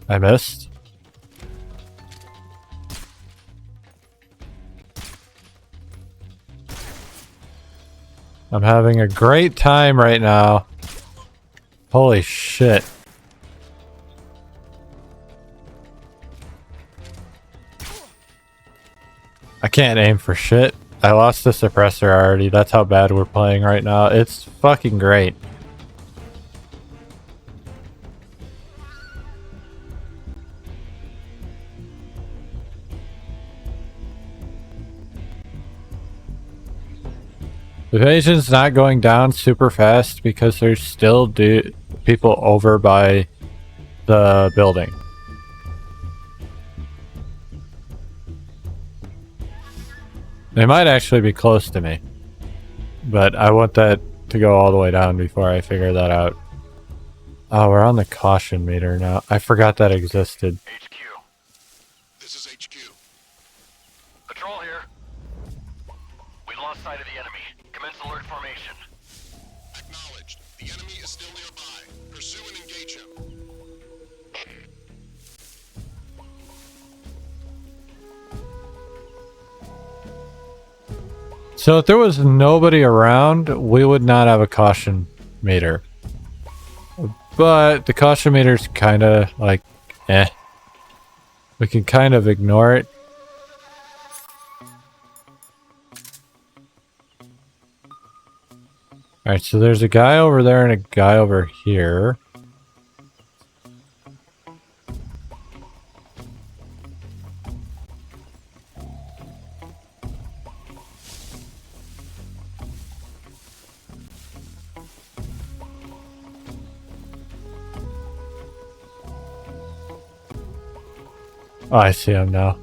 I missed. I'm having a great time right now. Holy shit. I can't aim for shit. I lost the suppressor already. That's how bad we're playing right now. It's fucking great. Evasion's not going down super fast because there's still people over by the building. They might actually be close to me, but I want that to go all the way down before I figure that out. Oh, we're on the caution meter now. I forgot that existed. HQ. This is HQ. Patrol here. We lost sight of the enemy. Commence alert formation. Acknowledged. The enemy is still nearby. Pursue and engage him. So if there was nobody around, we would not have a caution meter. But the caution meter's kind of like, eh. We can kind of ignore it. Alright, so there's a guy over there and a guy over here. Oh, I see him now.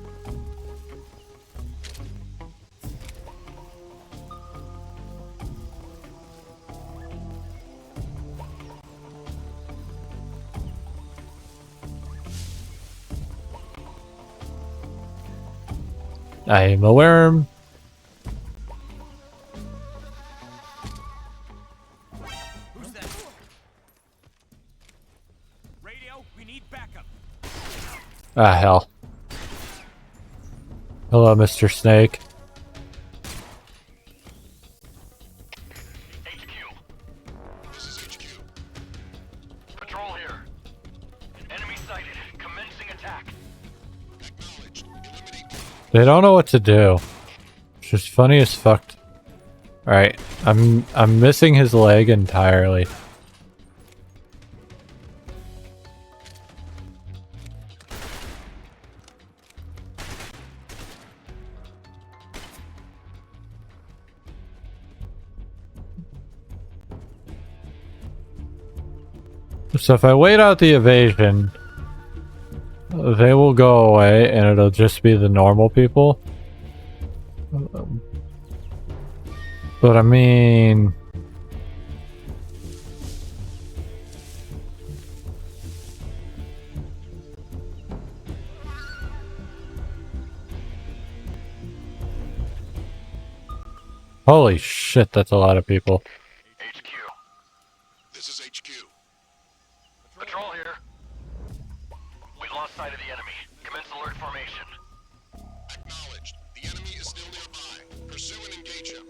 I'm a worm. Who's that? Radio, we need backup. Ah, hell. Hello, Mr. Snake. HQ. This is HQ. Patrol here. Enemy sighted. Commencing attack. Acknowledged. Eliminate. They don't know what to do. It's just funny as fuck. Alright, I'm missing his leg entirely. So if I wait out the evasion, they will go away and it'll just be the normal people. But I mean... Holy shit, that's a lot of people. HQ. This is HQ. Patrol here. We lost sight of the enemy. Commence alert formation. Acknowledged. The enemy is still nearby. Pursue and engage him.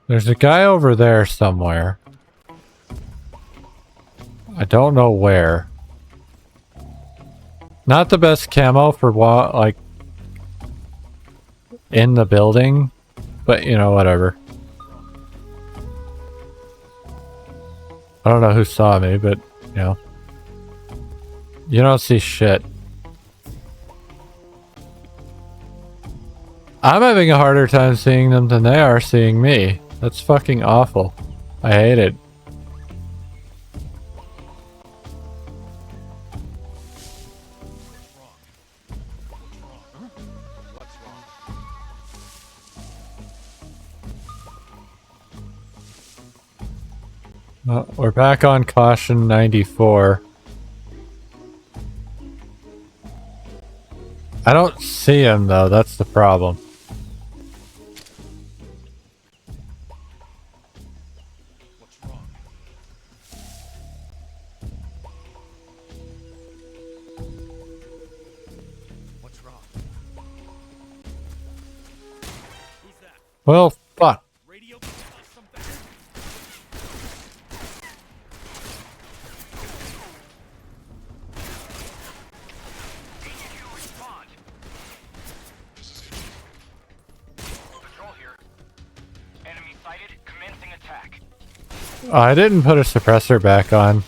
There's a guy over there somewhere. I don't know where. Not the best camo for what, like, in the building, but you know, whatever. I don't know who saw me, but you know, you don't see shit. I'm having a harder time seeing them than they are seeing me. That's fucking awful. I hate it. We're back on caution 94. I don't see him though, that's the problem. What's wrong? What's wrong? Who's that? Well, fuck. Radio, give us some backup. HQ respond. Patrol here. Enemy sighted. Commencing attack. I didn't put a suppressor back on.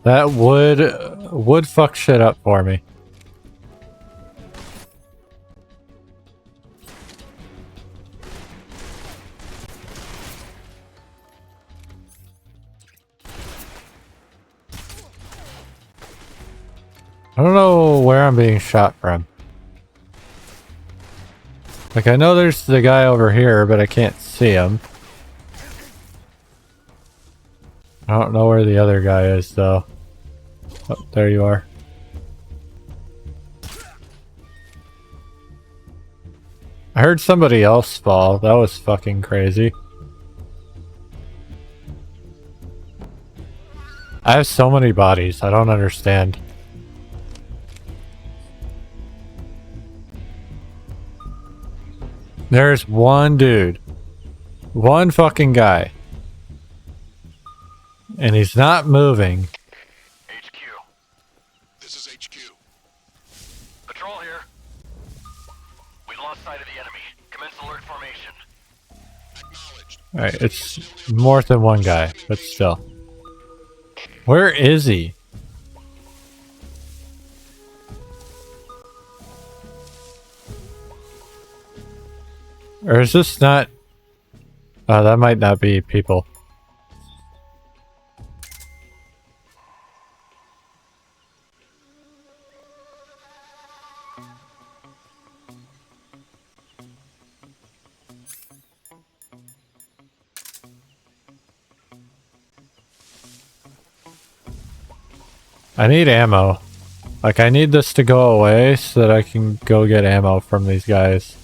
That would fuck shit up for me. I don't know where I'm being shot from. Like, I know there's the guy over here, but I can't see him. I don't know where the other guy is, though. Oh, there you are. I heard somebody else fall. That was fucking crazy. I have so many bodies. I don't understand. There's one dude. One fucking guy. And he's not moving. HQ. This is HQ. Patrol here. We lost sight of the enemy. Commence alert formation. Acknowledged. Alright, it's more than one guy, but still. Where is he? Or is this not... Oh, that might not be people. I need ammo. Like, I need this to go away so that I can go get ammo from these guys.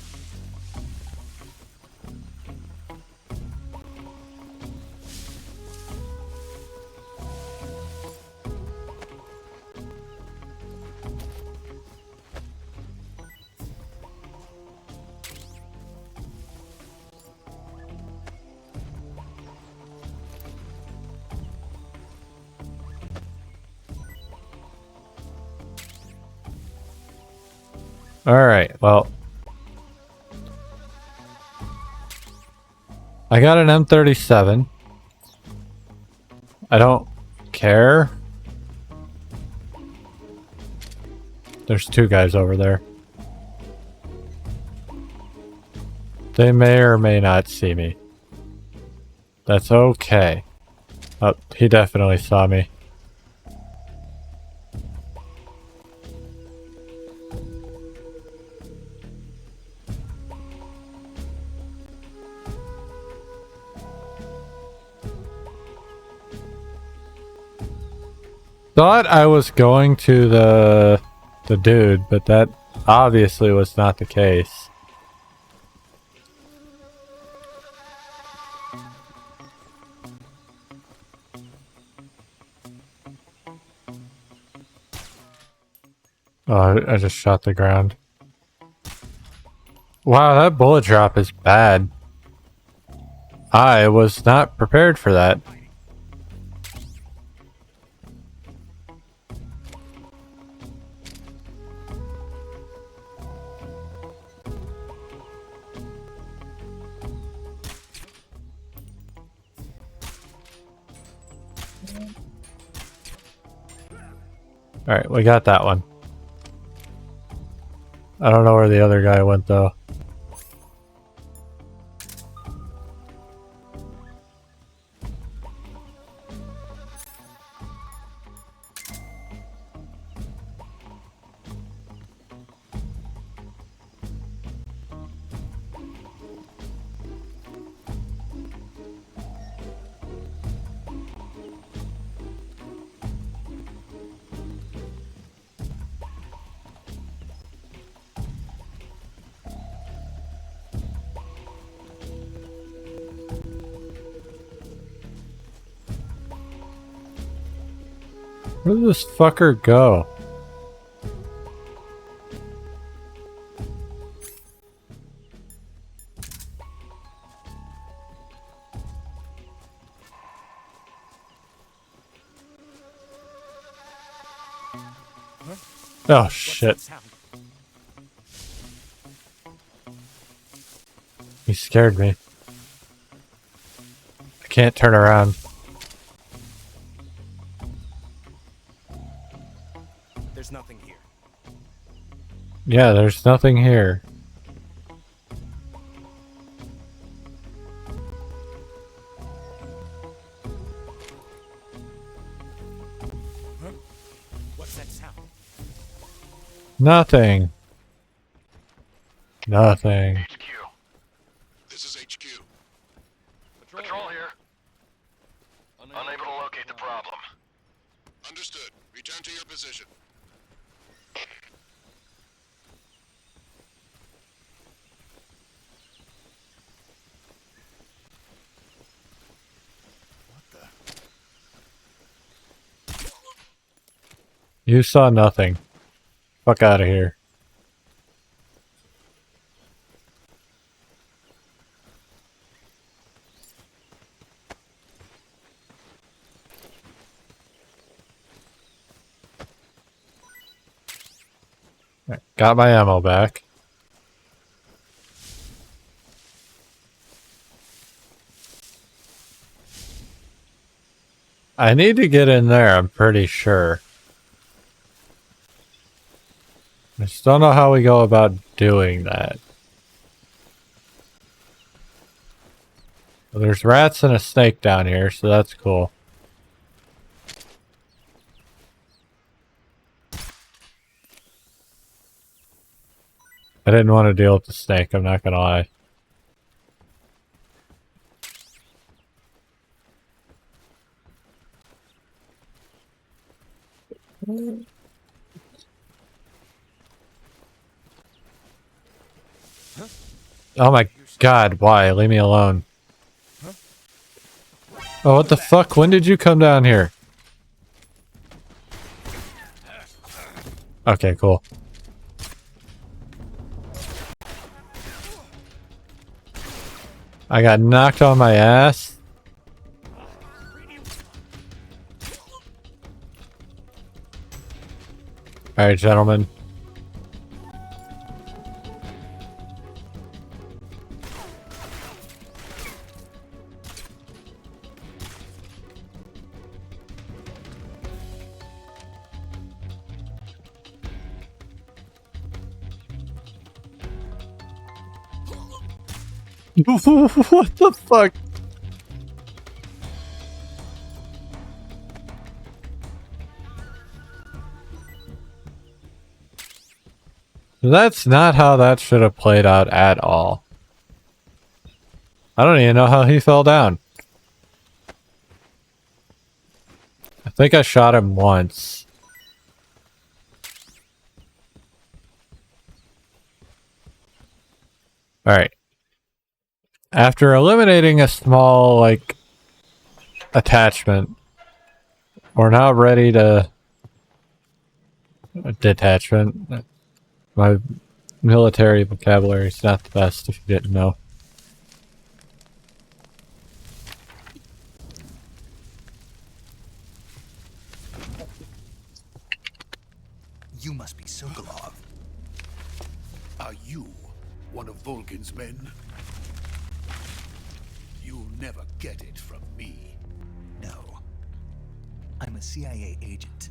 Alright, well. I got an M37. I don't care. There's two guys over there. They may or may not see me. That's okay. Oh, he definitely saw me. Thought I was going to the dude, but that obviously was not the case. Oh, I just shot the ground. Wow, that bullet drop is bad. I was not prepared for that. Alright, we got that one. I don't know where the other guy went, though. Where did this fucker go? Oh shit. He scared me. I can't turn around. There's nothing here. Yeah, there's nothing here. What's that sound? Nothing. Nothing. HQ. This is HQ. Patrol here. Unable to locate return to your position. You saw nothing. Fuck out of here. Got my ammo back. I need to get in there, I'm pretty sure. I just don't know how we go about doing that. Well, there's rats and a snake down here, so that's cool. I didn't want to deal with the snake, I'm not gonna lie. Oh my god, why? Leave me alone. Oh, what the fuck? When did you come down here? Okay, cool. I got knocked on my ass. Alright, gentlemen. What the fuck? That's not how that should have played out at all. I don't even know how he fell down. I think I shot him once. Alright. After eliminating a small, like, attachment, we're now ready to... Detachment. My military vocabulary is not the best, if you didn't know. You must be Sokolov. Are you one of Volgin's men? You'll never get it from me. No. I'm a CIA agent.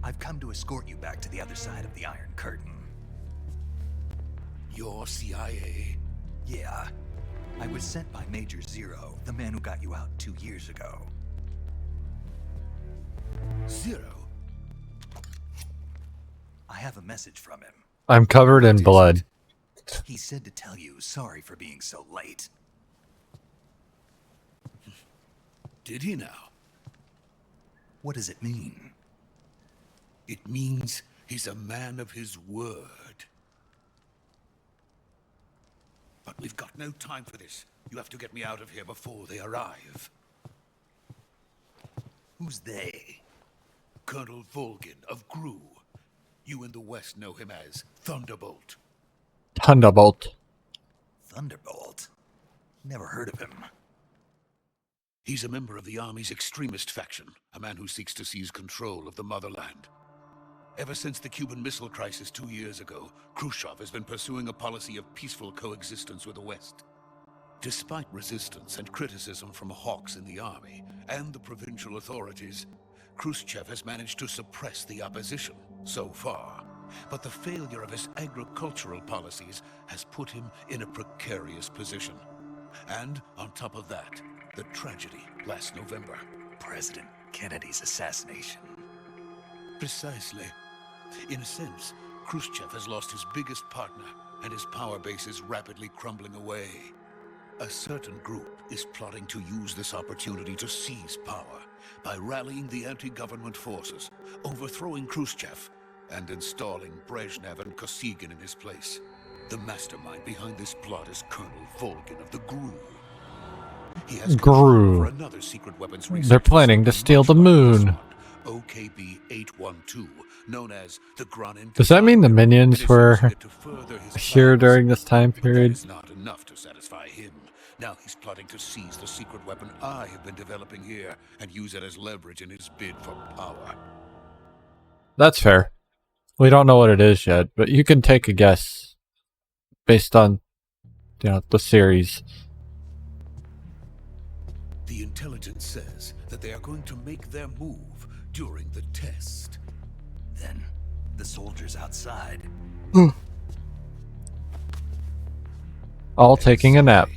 I've come to escort you back to the other side of the Iron Curtain. You're CIA? Yeah. I was sent by Major Zero, the man who got you out 2 years ago. Zero? I have a message from him. I'm covered in blood. He said to tell you sorry for being so late. Did he now? What does it mean? It means he's a man of his word. But we've got no time for this. You have to get me out of here before they arrive. Who's they? Colonel Volgin of GRU. You in the West know him as Thunderbolt. Thunderbolt. Thunderbolt? Never heard of him. He's a member of the Army's extremist faction, a man who seeks to seize control of the motherland. Ever since the Cuban Missile Crisis 2 years ago, Khrushchev has been pursuing a policy of peaceful coexistence with the West. Despite resistance and criticism from hawks in the army and the provincial authorities, Khrushchev has managed to suppress the opposition so far. But the failure of his agricultural policies has put him in a precarious position. And on top of that, the tragedy last November. President Kennedy's assassination. Precisely. In a sense, Khrushchev has lost his biggest partner, and his power base is rapidly crumbling away. A certain group is plotting to use this opportunity to seize power by rallying the anti-government forces, overthrowing Khrushchev, and installing Brezhnev and Kosygin in his place. The mastermind behind this plot is Colonel Volgin of the GRU. He has control over another secret weapons research. They're planning to steal the moon. OKB 812, known as the Granin. Does that mean the minions were here during this time period? It's not enough to satisfy him. Now he's plotting to seize the secret weapon I have been developing here and use it as leverage in his bid for power. That's fair. We don't know what it is yet, but you can take a guess based on, the series. The intelligence says that they are going to make their move during the test. Then, the soldiers outside. All taking a nap.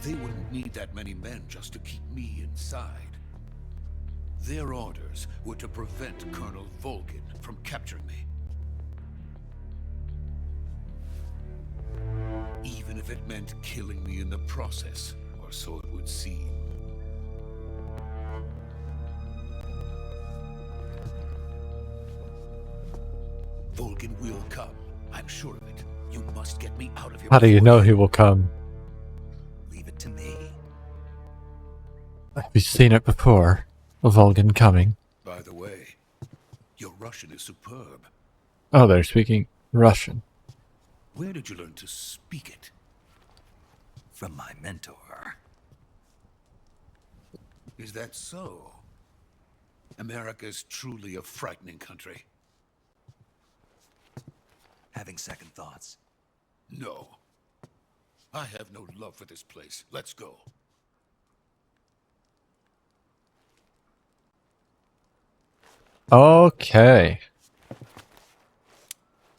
They wouldn't need that many men just to keep me inside. Their orders were to prevent Colonel Volgin from capturing me. Even if it meant killing me in the process, or so it would seem. Volgin will come. I'm sure of it. You must get me out of here. How do you know he will come? Leave it to me. Have you seen it before? A Volgin coming. By the way, your Russian is superb. Oh, they're speaking Russian. Where did you learn to speak it? From my mentor. Is that so? America's truly a frightening country. Having second thoughts. No. I have no love for this place. Let's go. Okay.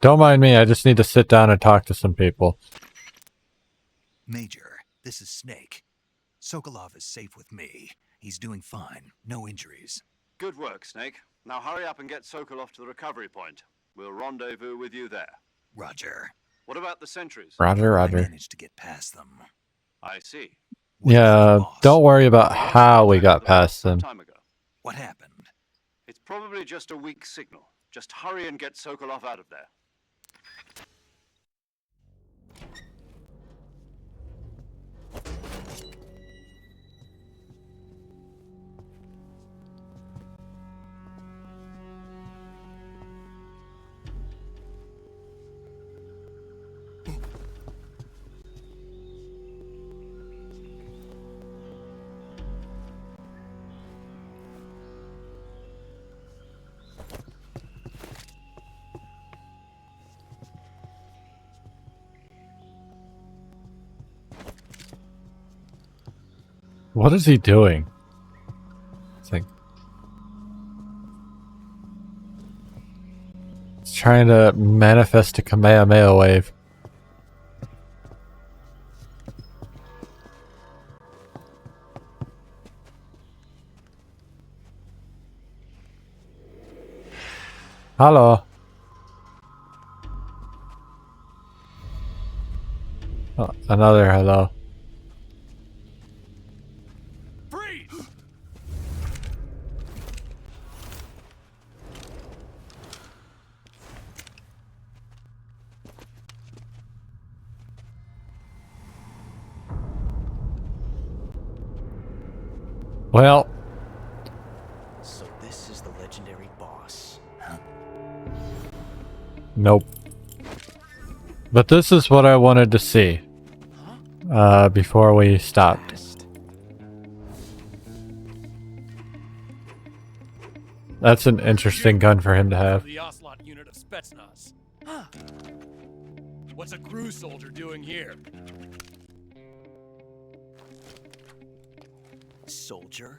Don't mind me, I just need to sit down and talk to some people. Major, this is Snake. Sokolov is safe with me. He's doing fine. No injuries. Good work, Snake. Now hurry up and get Sokolov to the recovery point. We'll rendezvous with you there. Roger. What about the sentries? Roger, I roger. managed to get past them. I see. What about Yeah, the boss? don't worry about how we got past them. Time ago. What happened? It's probably just a weak signal. Just hurry and get Sokolov out of there. What is he doing? He's trying to manifest a Kamehameha wave. Hello. Oh, another hello. Well, So this is the legendary boss. nope. But this is what I wanted to see. Before we stopped. That's an interesting gun for him to have. The Ocelot unit of Spetsnaz. What's a GRU soldier doing here? Soldier?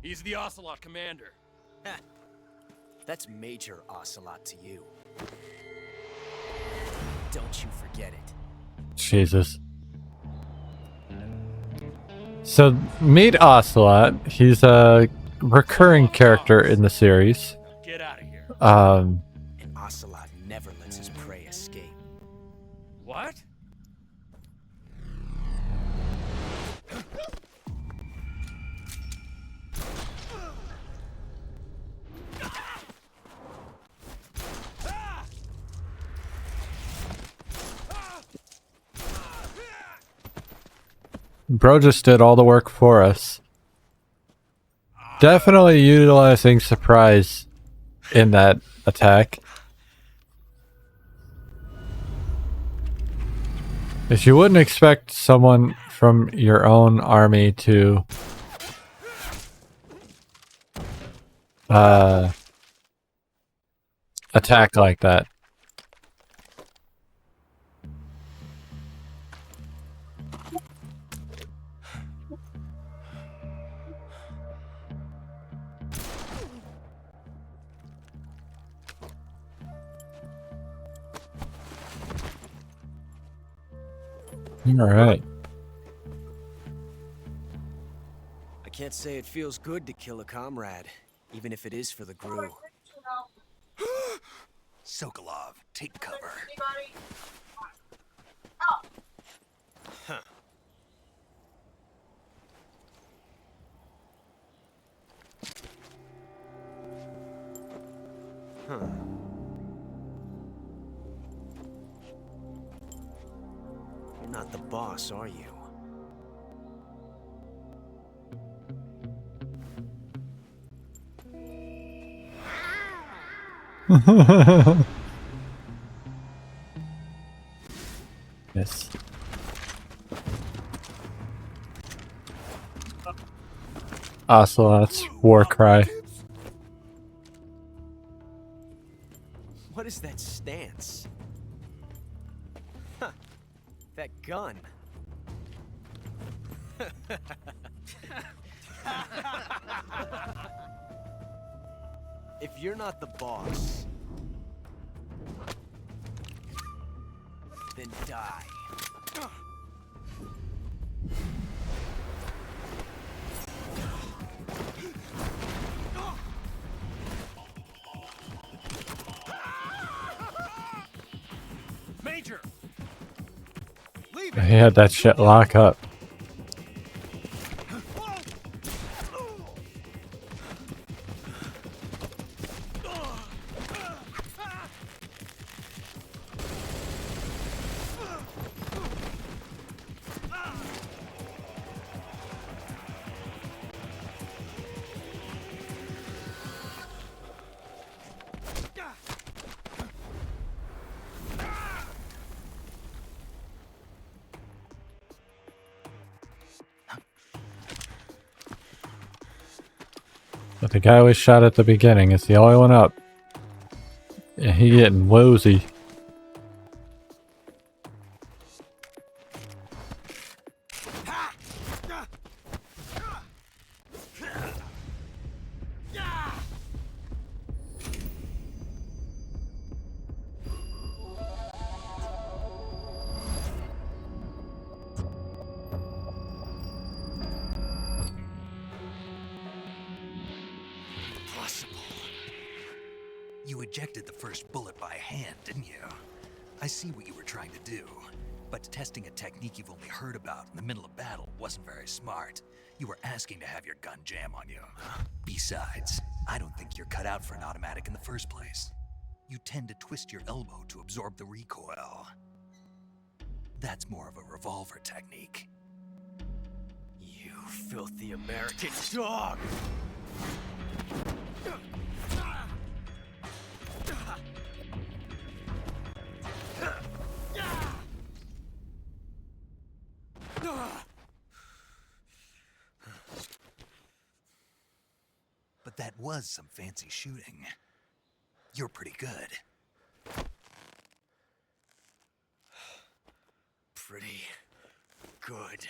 He's the Ocelot commander. That's Major Ocelot to you. Don't you forget it. Jesus. So meet Ocelot. He's a recurring character in the series. Get out of here. Um, And Ocelot never lets his prey escape. What? Bro just did all the work for us. Definitely utilizing surprise in that attack. If you wouldn't expect someone from your own army to attack like that. All right. I can't say it feels good to kill a comrade, even if it is for the Gru. Sokolov, take cover. Huh. Huh. You're not the boss, are you? Yes. Ocelot's war cry. What is that stance? Huh. That gun. If you're not the boss, then die. Major! Leave He it! had that shit lock up. But the guy we shot at the beginning is the only one up. Yeah, he getting woozy. You ejected the first bullet by hand, didn't you? I see what you were trying to do, but testing a technique you've only heard about in the middle of battle wasn't very smart. You were asking to have your gun jam on you. Besides, I don't think you're cut out for an automatic in the first place. You tend to twist your elbow to absorb the recoil. That's more of a revolver technique. You filthy American dog! But that was some fancy shooting. You're pretty good. Pretty good.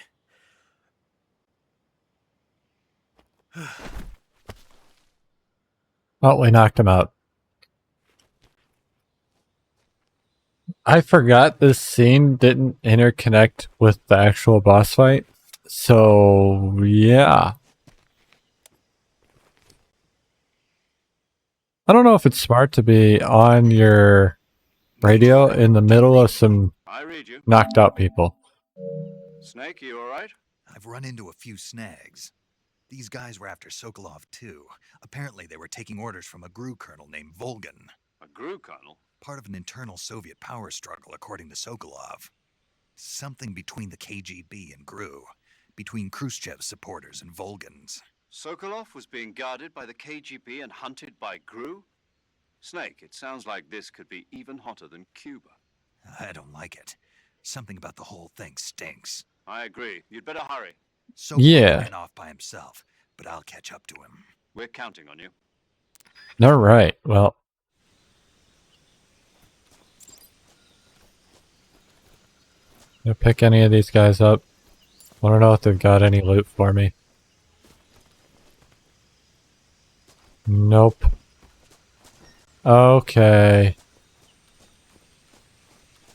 Oh, we knocked him out. I forgot this scene didn't interconnect with the actual boss fight. So, yeah. I don't know if it's smart to be on your radio in the middle of some I read you. knocked out people. Snake, you all right? I've run into a few snags. These guys were after Sokolov too. Apparently they were taking orders from a GRU colonel named Volgan. A GRU colonel? Part of an internal Soviet power struggle, according to Sokolov. Something between the KGB and GRU. Between Khrushchev's supporters and Volgan's. Sokolov was being guarded by the KGB and hunted by GRU? Snake, it sounds like this could be even hotter than Cuba. I don't like it. Something about the whole thing stinks. I agree. You'd better hurry. Sokolov ran off by himself, but I'll catch up to him. We're counting on you. All right. Well, I'll pick any of these guys up. Want to know if they've got any loot for me. Nope. Okay.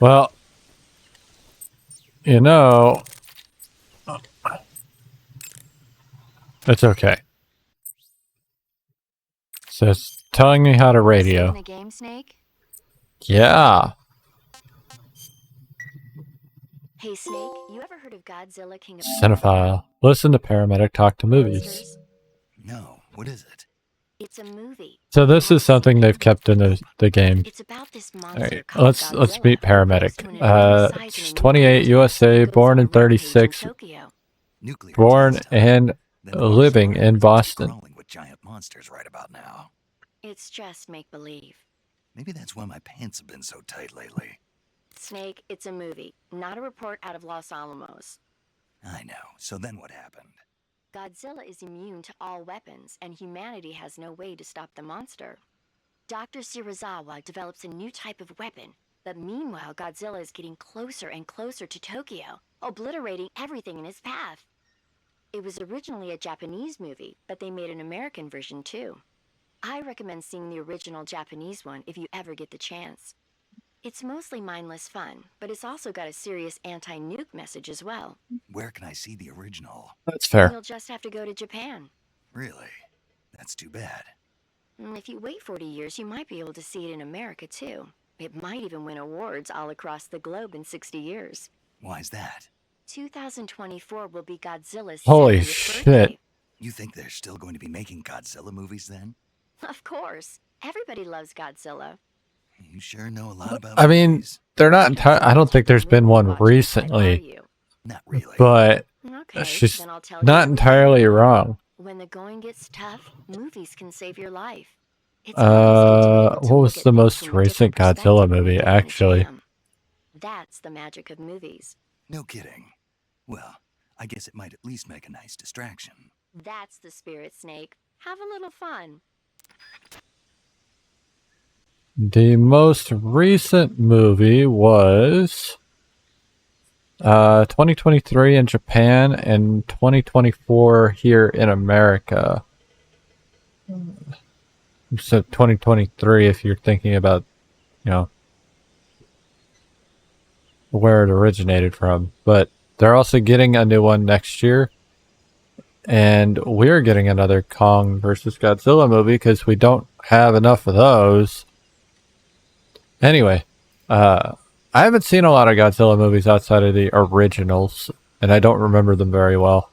Well, you know, it's okay. So it's telling me how to radio. The game, Snake? Yeah. Hey, Snake, you ever heard of Godzilla King of Cinephile. Listen to Paramedic talk to movies. Monsters? No, what is it? It's a movie. So this is something they've kept in the game. It's about this All monster right, called let's Godzilla. meet Paramedic. When it resides in a She's nuclear 28, winter, USA, goes born on in a rampage 36, Tokyo. Nuclear born test, huh? and Then living what's in wrong? Boston. Crawling with giant monsters right about now. It's just make-believe. Maybe that's why my pants have been so tight lately. Snake, it's a movie, not a report out of Los Alamos. I know. So then what happened? Godzilla is immune to all weapons, and humanity has no way to stop the monster. Dr. Shirazawa develops a new type of weapon, but meanwhile Godzilla is getting closer and closer to Tokyo, obliterating everything in his path. It was originally a Japanese movie, but they made an American version too. I recommend seeing the original Japanese one if you ever get the chance. It's mostly mindless fun, but it's also got a serious anti-nuke message as well. Where can I see the original? That's fair. You'll just have to go to Japan. Really? That's too bad. If you wait 40 years, you might be able to see it in America too. It might even win awards all across the globe in 60 years. Why's that? 2024 will be Godzilla's Holy 70th shit. birthday. You think they're still going to be making Godzilla movies then? Of course. Everybody loves Godzilla. You sure know a lot about I mean, movies. they're not I don't think there's been one recently, Not really. but Okay, she's then I'll tell not you. entirely wrong. When the going gets tough, movies can save your life. It's always good to be able to What was look at the things most from a recent different Godzilla perspective when movie, you're in a actually? jam. That's the magic of movies. No kidding. Well, I guess it might at least make a nice distraction. That's the spirit, Snake. Have a little fun. The most recent movie was 2023 in Japan and 2024 here in America. So 2023 if you're thinking about, you know, where it originated from. But they're also getting a new one next year. And we're getting another Kong versus Godzilla movie because we don't have enough of those. Anyway, I haven't seen a lot of Godzilla movies outside of the originals, and I don't remember them very well.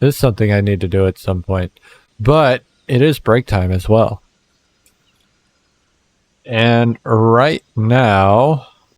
This is something I need to do at some point. But it is break time as well. And right now,